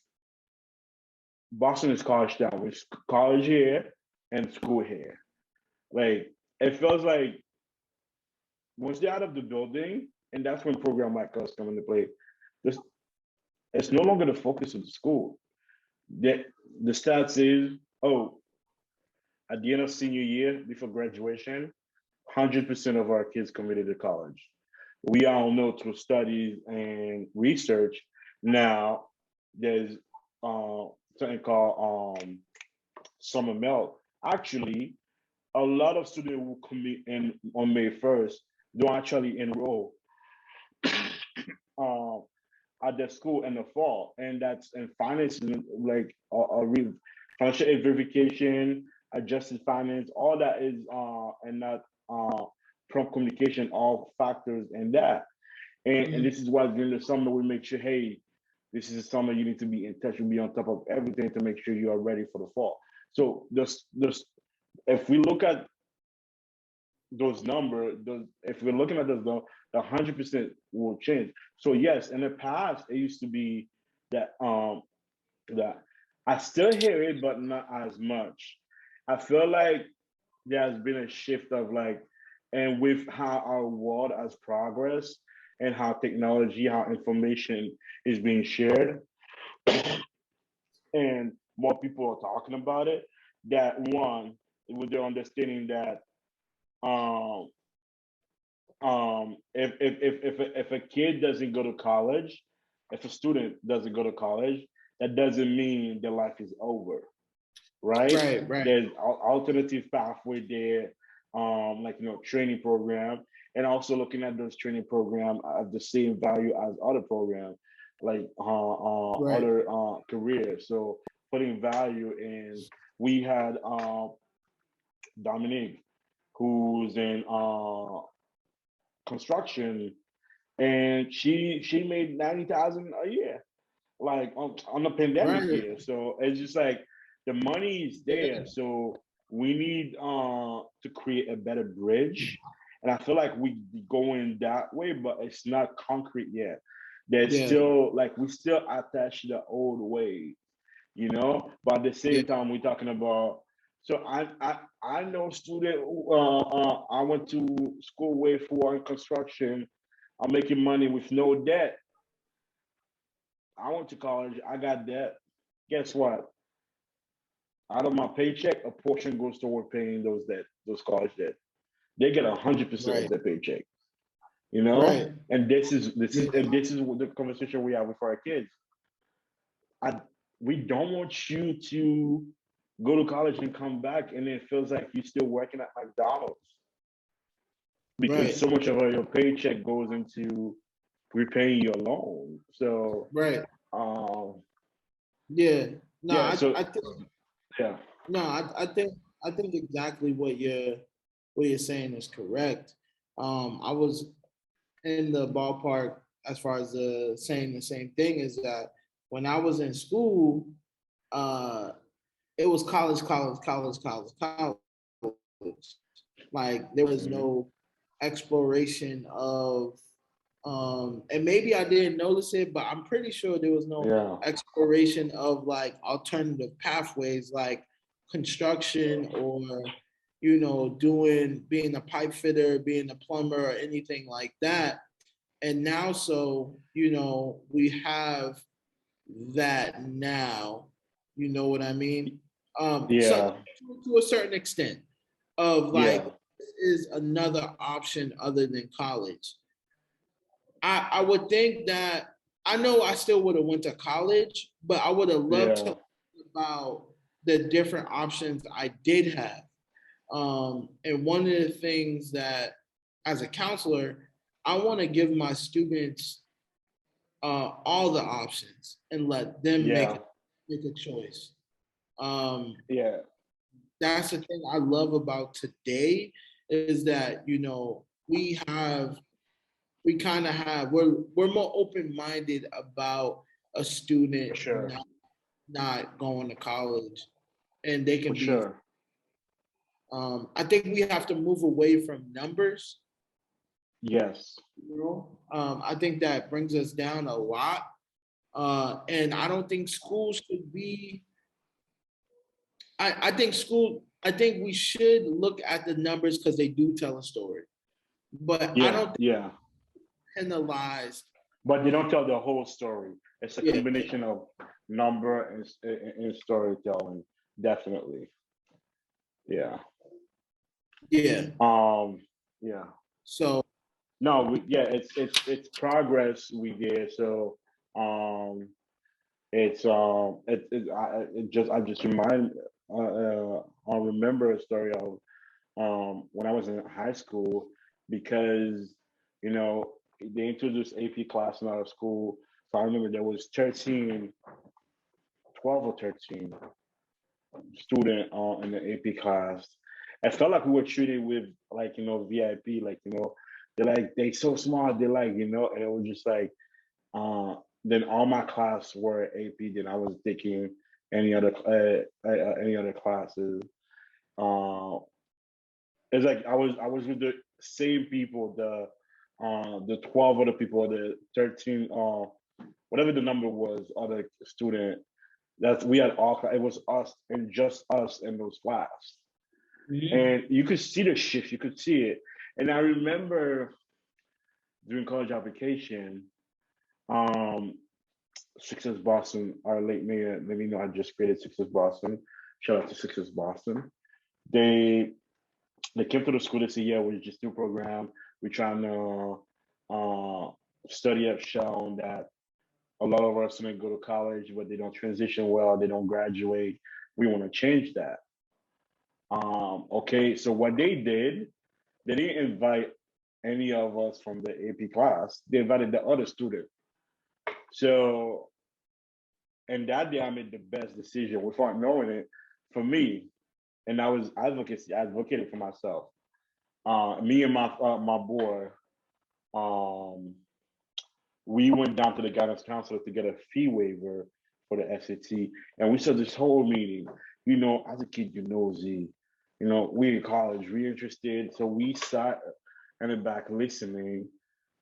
Boston is college down, with college here and school here. Like it feels like once they're out of the building, and that's when program like us come into play. This it's no longer the focus of the school. The the stats is, oh, at the end of senior year before graduation, 100% of our kids committed to college. We all know through studies and research now there's uh, something called summer melt. Actually, a lot of students who commit in on May 1st don't actually enroll um, at the school in the fall, and that's and finance like financial aid verification, adjusted finance, all that is and that prompt communication, all factors in that. And this is why during the summer we make sure, hey, this is the summer you need to be in touch and be on top of everything to make sure you are ready for the fall. So this if we look at those numbers, those if we're looking at those, the 100% will change. So yes, in the past it used to be that that I still hear it, but not as much. I feel like there has been a shift of like, and with how our world has progressed and how technology, how information is being shared, and more people are talking about it, that one, with their understanding that um if a kid doesn't go to college, if a student doesn't go to college, that doesn't mean their life is over, right? Right. Right. There's alternative pathway there, like training program, and also looking at those training program at the same value as other program, like Right. other careers. So putting value in. We had Dominique, who's in construction, and she made 90,000 a year, like on the pandemic Right. year. So it's just like the money is Yeah. there. So we need to create a better bridge, and I feel like we going that way, but it's not concrete yet. There's Yeah. still like we still attached to the old way, but at the Yeah. same time we're talking about. So I know student I went to school with who are in construction. I'm making money with no debt. I went to college, I got debt. Guess what? Out of my paycheck, a portion goes toward paying those college debt. They get 100% of Right. their paycheck, Right. and this is what the conversation we have with our kids. I We don't want you to go to college and come back and it feels like you're still working at McDonald's because Right. so much of your paycheck goes into repaying your loan. So Right. um Yeah. No, yeah, I, so I think yeah. no, I think exactly what you're saying is correct. I was in the ballpark as far as saying the same thing is that when I was in school, uh, it was college, college, college, college, college. Like there was Mhm. no exploration of and maybe I didn't notice it, but I'm pretty sure there was no Yeah. exploration of like alternative pathways like construction or doing being a pipe fitter, being a plumber or anything like that. And now so, we have that now. You know what I mean? So Yeah. to a certain extent of like Yeah. this is another option other than college. I would think that I know I still would have went to college, but I would have loved to Yeah. learn about the different options I did have. And one of the things that, as a counselor, I want to give my students all the options and let them Yeah. make a choice. Um, Yeah. that's the thing I love about today is that we kind of have we're more open minded about a For student sure. not going to college, and they For can be. sure. I think we have to move away from numbers. Yes. I think that brings us down a lot, and I don't think schools should be. I think school. I think we should look at the numbers because they do tell a story, but I Yeah. don't think Yeah. penalized. But they don't tell the whole story. It's a Yeah, combination of number and storytelling. Definitely. Yeah. yeah. Um. Yeah. So No. Yeah. It's progress we did. So um. I just remind I remember a story of when I was in high school because you know they introduced AP class in our school. So I remember there was 13, 12 or 13 student in the AP class. I felt like we were treated with like VIP, like they're like they so smart, they like and it was just like then all my class were AP. Then I was taking any other classes. Uh, it's like I was with the same people, the 12 other people, the 13 whatever the number was, other student. That's we had all. It was us and just us in those class, mhm. and you could see the shift. You could see it, and I remember during college application, um, Success Boston, our late mayor, let me know I just created Success Boston. Shout out to Success Boston. They they came to the school. They said, "Yeah, we just do program. We're trying to study have shown that a lot of our students go to college, but they don't transition well. They don't graduate. We want to change that." Okay, so what they did, they didn't invite any of us from the AP class. They invited the other student. So, and that day I made the best decision without knowing it for me, and I was advocating for myself. Me and my boy, um, we went down to the guidance counselor to get a fee waiver for the SAT, and we said this whole meeting. As a kid, Z. We in college, we interested, so we sat in the back listening,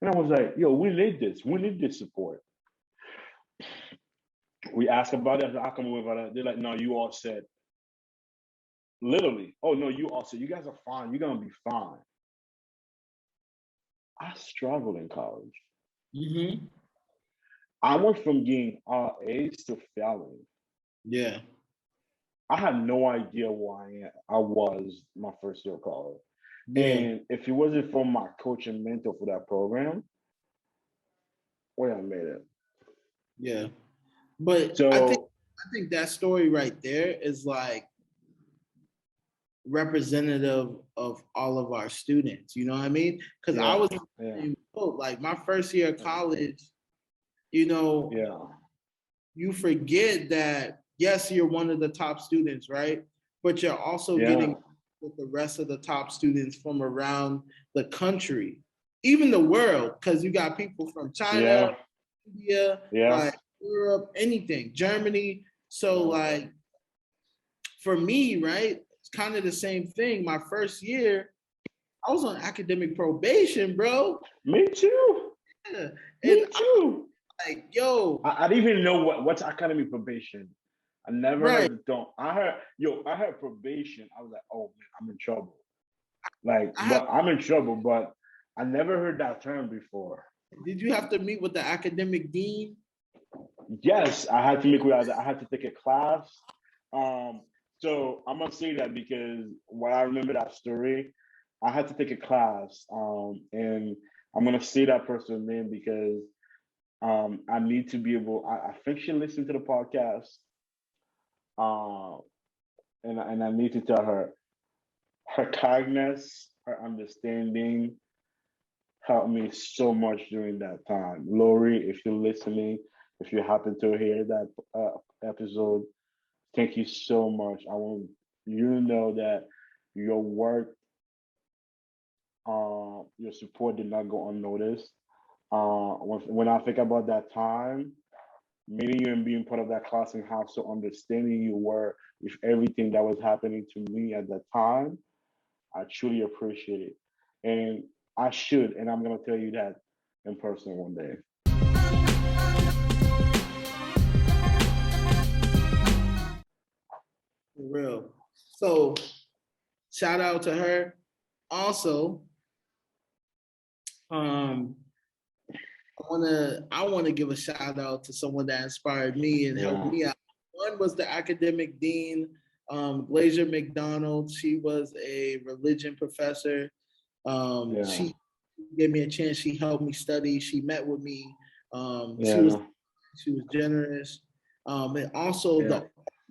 and I was like, "Yo, we need this. We need this support." We asked about it. How come we about it? They're like, "No, you all said literally. Oh no, you all said you guys are fine. You're gonna be fine." I struggled in college. Mhm. I went from getting A's to failing. Yeah, I had no idea why I was my first year of college. yeah, And if it wasn't for my coach and mentor for that program, where I made it. yeah. But So I think that story right there is like representative of all of our students. You know what I mean? Because I yeah, was in the yeah, same boat. Like my first year of college, you know, yeah, you forget that yes, you're one of the top students, right? But you're also yeah, getting with the rest of the top students from around the country, even the world, because you got people from China, yeah, India, yeah, like Europe, anything, Germany. So yeah. like for me, right, it's kind of the same thing. My first year, I was on academic probation, bro. Me too. Yeah. And Me too. I'm like, yo, I didn't even know what's academic probation. I never right. heard the term. I heard probation. I was like, oh man, I'm in trouble. Like, I have but I'm in trouble, but I never heard that term before. did you have to meet with the academic dean? Yes, I had to make I had to take a class. Um, so I'm gonna say that because when I remember that story, I had to take a class. And I'm gonna say that person's name because I need to be able. I think she listened to the podcast. Um, and I need to tell her her kindness, her understanding helped me so much during that time. Lori, if you're listening, if you happen to hear that episode, thank you so much. I want you to know that your work, your support did not go unnoticed. When I think about that time, meeting you and being part of that class and how so understanding you were with everything that was happening to me at that time, I truly appreciate it. And I should, and I'm gonna tell you that in person one day. For real. So shout out to her. Also, um, I wanna give a shout out to someone that inspired me and helped Yeah, me out. One was the academic dean, Glazier McDonald. She was a religion professor. yeah, She gave me a chance. She helped me study. She met with me. She was yeah, generous, and also yeah, the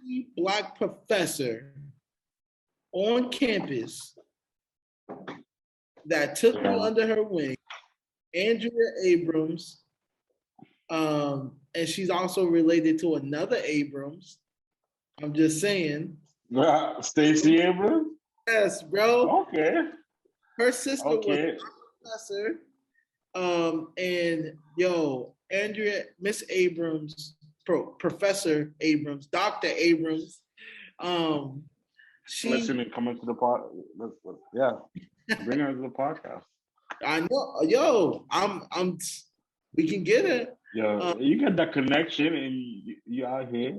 only Black professor on campus that took me yeah. under her wing, Andrea Abrams, and she's also related to another Abrams. I'm just saying. Stacey Abrams. Yes, bro. Okay, Her sister was okay. a professor. And yo, Andrea, Miss Abrams, Professor Abrams, Dr. Abrams, um, she, Listening, coming to the pod. Yeah, bring her to the podcast. I know, yo, we can get it. Yeah, you got that connection, and you out here.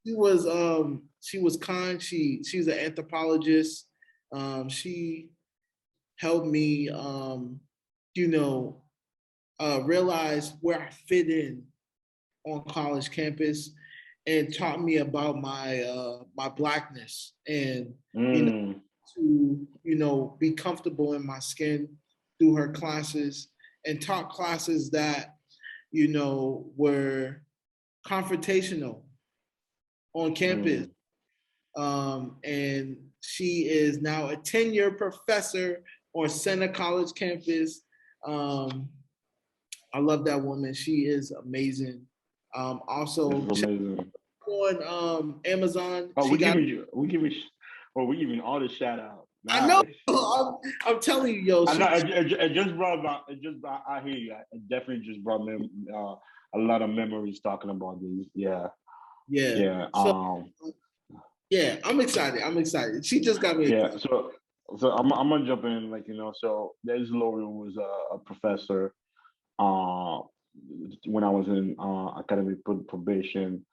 She was kind. She's an anthropologist. She helped me, you know, realize where I fit in on college campus, and taught me about my blackness, and you know, Mm, to be comfortable in my skin through her classes, and taught classes that were confrontational on campus. mm. And she is now a 10-year professor on Center College campus. Um, I love that woman. She is amazing. This is Also, check amazing. on Amazon. Oh, She got. we giving all the shout out. I know. Nice. I'm telling you, yo. I know. She. It just brought about. It just. I hear you. It definitely just brought me a lot of memories talking about these. Yeah. Yeah. Yeah. So yeah, I'm excited. I'm excited. She just got me. Yeah. So I'm gonna jump in. So there's Lori, who was a professor. Uh, when I was in academic probation,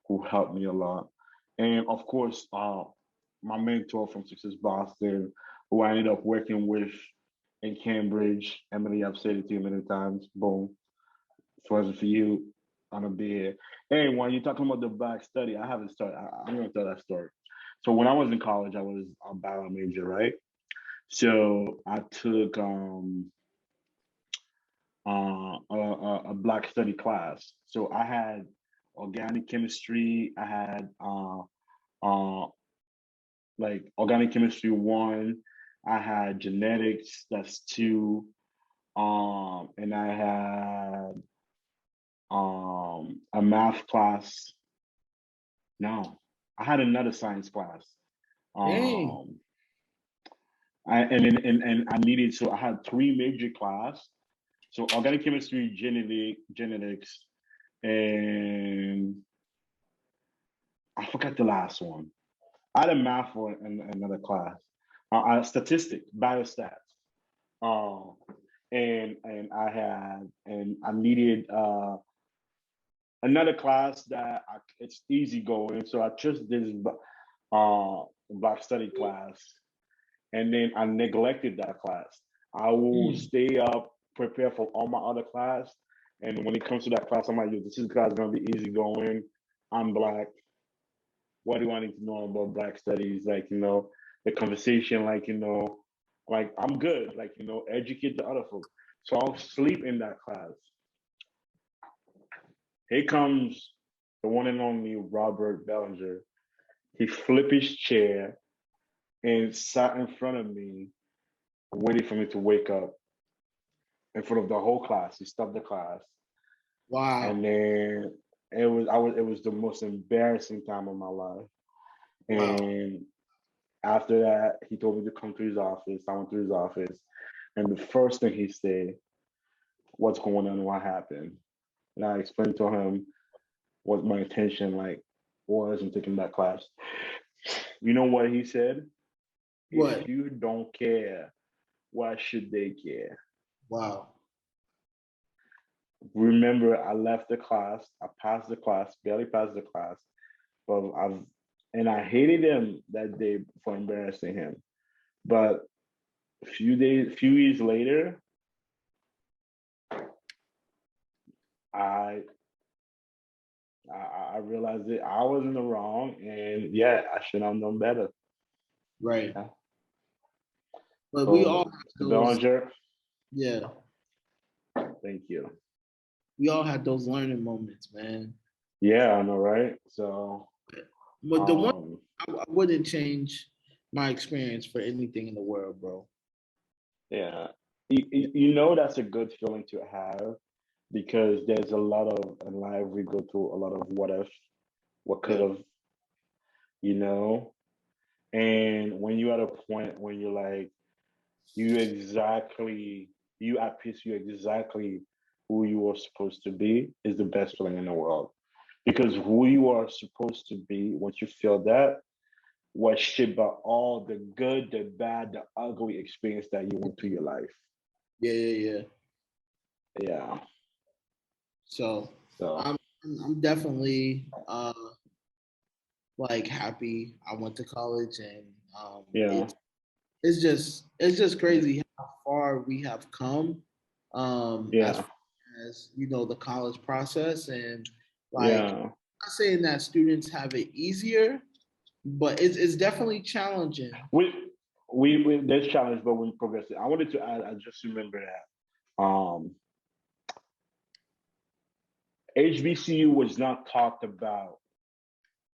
who helped me a lot. And of course, my mentor from Success Boston, who I ended up working with in Cambridge. Emily, I've said it to you many times. Boom. So as for you, I'm gonna be here. And when you're talking about the back study, I haven't started. I'm gonna tell that story. So when I was in college, I was a bio major, right? So I took a black study class. So I had organic chemistry. I had uh, like organic chemistry one. I had genetics, that's two. And I had a math class. No, I had another science class. Dang. Um, and I needed, so I had three major class. So organic chemistry, genetics, and I forgot the last one. I had a math for another class. Statistics, biostats. Um, and I needed another class that it's easy going. So I just did black study class, and then I neglected that class. I will Mm. stay up, prepare for all my other class, and when it comes to that class, I'm like, yo, this is class gonna be easy going. I'm black. What do I need to know about black studies? The conversation, like I'm good, educate the other folks. So I'll sleep in that class. Here comes the one and only Robert Bellinger. He flip his chair and sat in front of me, waiting for me to wake up in front of the whole class. He stopped the class, Wow. and then it was the most embarrassing time of my life. Wow. And after that, he told me to come to his office. I went to his office, and the first thing he said, "What's going on? What happened?" And I explained to him what my intention was in taking that class. You know what he said? If What? you don't care, why should they care? Wow. Remember, I left the class. I passed the class, barely passed the class, but I hated him that day for embarrassing him. But few years later, I I realized that I was in the wrong, and yeah, I should have known better. Right. Yeah. But we all So, have to those, Bellinger, yeah, thank you. we all had those learning moments, man. Yeah, I know, right? So, But the one um, I wouldn't change my experience for anything in the world, bro. yeah, Yeah. you know that's a good feeling to have because there's a lot of in life we go through a lot of what if, what could Yep. have, you know, and when you're at a point when you're like you exactly you at peace, you exactly who you are supposed to be is the best feeling in the world because who you are supposed to be once you feel that was shaped by all the good, the bad, the ugly experience that you went through your life. Yeah, yeah, yeah. Yeah. So So I'm I'm definitely like happy I went to college, and yeah, it's just crazy how far we have come, as yeah, far as the college process. And like, yeah. I'm not saying that students have it easier, but it's definitely challenging. We there's challenge, but we progress. I wanted to add. I just remember that HBCU was not talked about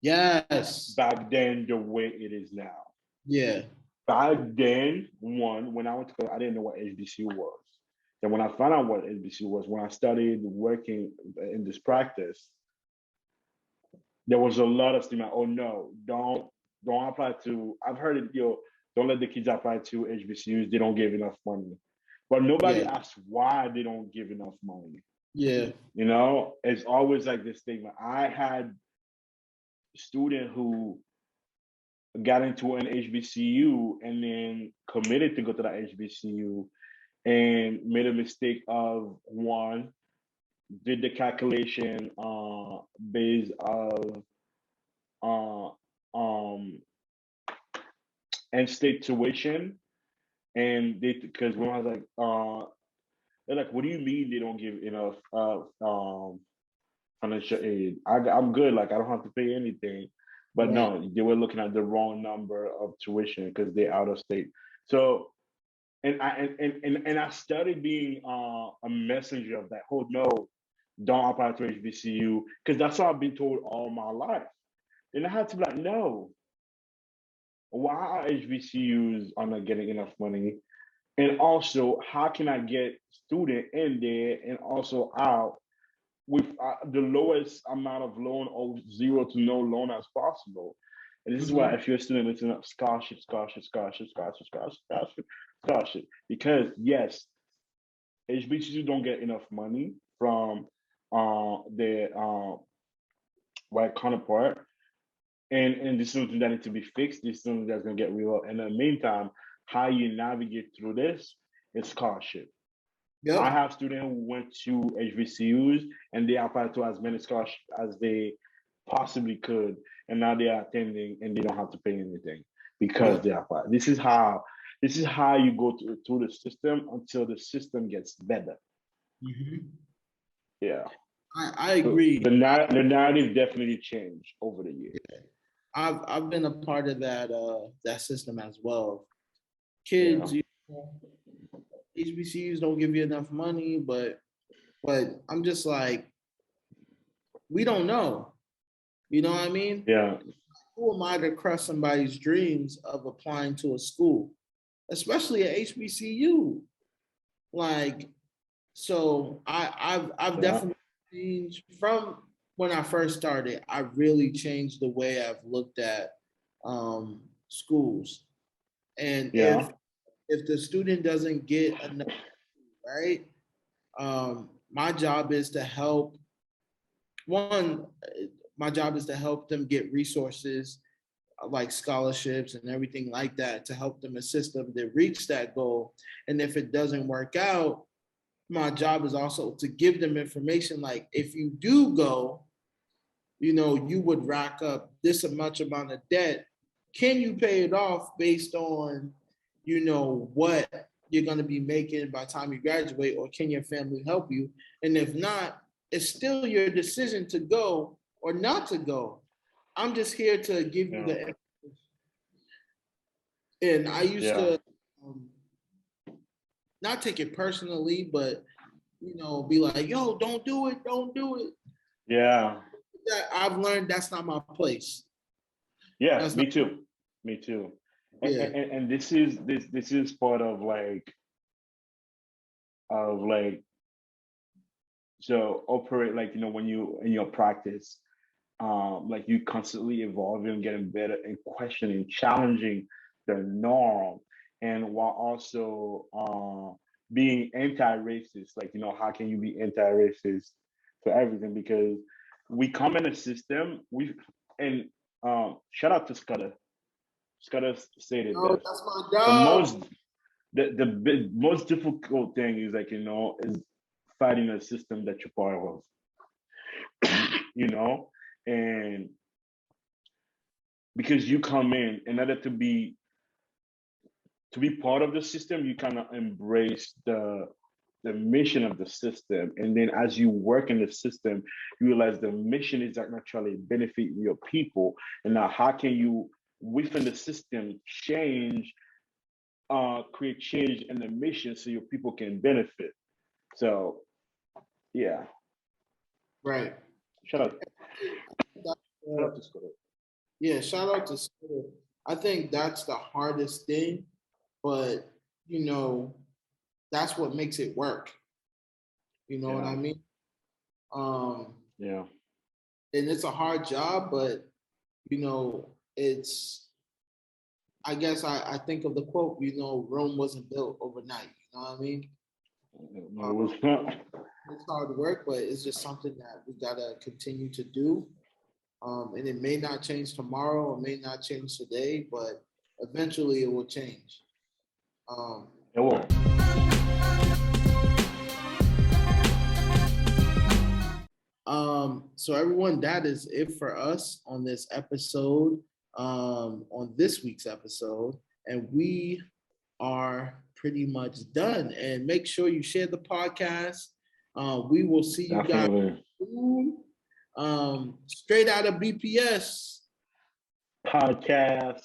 Yes. back then the way it is now. Yeah. Back then, when I went to college, I didn't know what HBCU was. And when I found out what HBCU was, when I started working in this practice, there was a lot of stigma. Oh no, don't apply to. I've heard it. Don't let the kids apply to HBCUs. They don't give enough money. But nobody Yeah. asks why they don't give enough money. Yeah. It's always like this stigma. I had a student who got into an HBCU and then committed to go to that HBCU and made a mistake of one, did the calculation based of uh, um and state tuition, and they because when I was like they're like, what do you mean they don't give enough financial aid? I'm good, like I don't have to pay anything. But Right. no, they were looking at the wrong number of tuition because they're out of state. So and I started being a messenger of that. Oh no, don't apply to HBCU because that's what I've been told all my life. And I had to be like, no, why are HBCUs are not getting enough money? And also, how can I get student in there and also out with the lowest amount of loan or zero to no loan as possible? And this is why Hmm. if you're a student, listen up, scholarship, scholarship, scholarship, scholarship, scholarship, scholarship, scholarship. Because yes, HBCUs don't get enough money from their white counterpart, and this is something that needs to be fixed. This is something that's gonna get real. In the meantime, how you navigate through this is scholarship. I Yep. have students who went to HBCUs and they applied to as many scholarships as they possibly could, and now they are attending and they don't have to pay anything because Yep. they applied. This is how you go through the system until the system gets better. Hmm. Yeah. I So agree. the narrative definitely changed over the years. I've been a part of that system as well. Yeah. Kids, HBCUs don't give you enough money, but I'm just like, we don't know. You know what I mean? Yeah. who am I to crush somebody's dreams of applying to a school, especially at HBCU? Like, so I've Yeah. definitely changed from when I first started. I really changed the way I've looked at schools. And Yeah. if the student doesn't get enough, right, my job is to help. One, my job is to help them get resources like scholarships and everything like that to help them assist them to reach that goal. And if it doesn't work out, my job is also to give them information like if you do go, you would rack up this much amount of debt. Can you pay it off based on, what you're going to be making by the time you graduate, or can your family help you? And if not, it's still your decision to go or not to go. I'm just here to give you Yeah. the. And I used Yeah. to um, not take it personally, but be like, "Yo, don't do it." Yeah. I've learned that's not my place. Yeah. That's not. Me too. Me too. Yeah. And this is part of like so operate like when you in your practice, like you constantly evolving, getting better, and questioning, challenging the norm, and while also being anti-racist. Like how can you be anti-racist for everything? Because we come in a system. And shout out to Scudder. Scudder said it No, best. that's my The job. most most difficult thing is is fighting a system that you're part of. you know, and because you come in order to be part of the system, you kind of embrace the mission of the system, and then as you work in the system, you realize the mission is actually benefit your people, and now how can you within the system create change in the mission so your people can benefit. So yeah, Right. shout out, That's, shout out to Scott. yeah, shout out to Scudder. I think that's the hardest thing, but you know, that's what makes it work. You know what Yeah, I mean? Um, yeah, and it's a hard job, but it's I guess I think of the quote, Rome wasn't built overnight. You know what I mean? no, it Um, was not. it's hard work, but it's just something that we gotta continue to do. And it may not change tomorrow, or may not change today, but eventually it will change. Um, It was. so everyone, that is it for us on this episode, on this week's episode, and we are pretty much done. And make sure you share the podcast. We will see you guys Definitely. soon. Straight out of BPS. Podcast.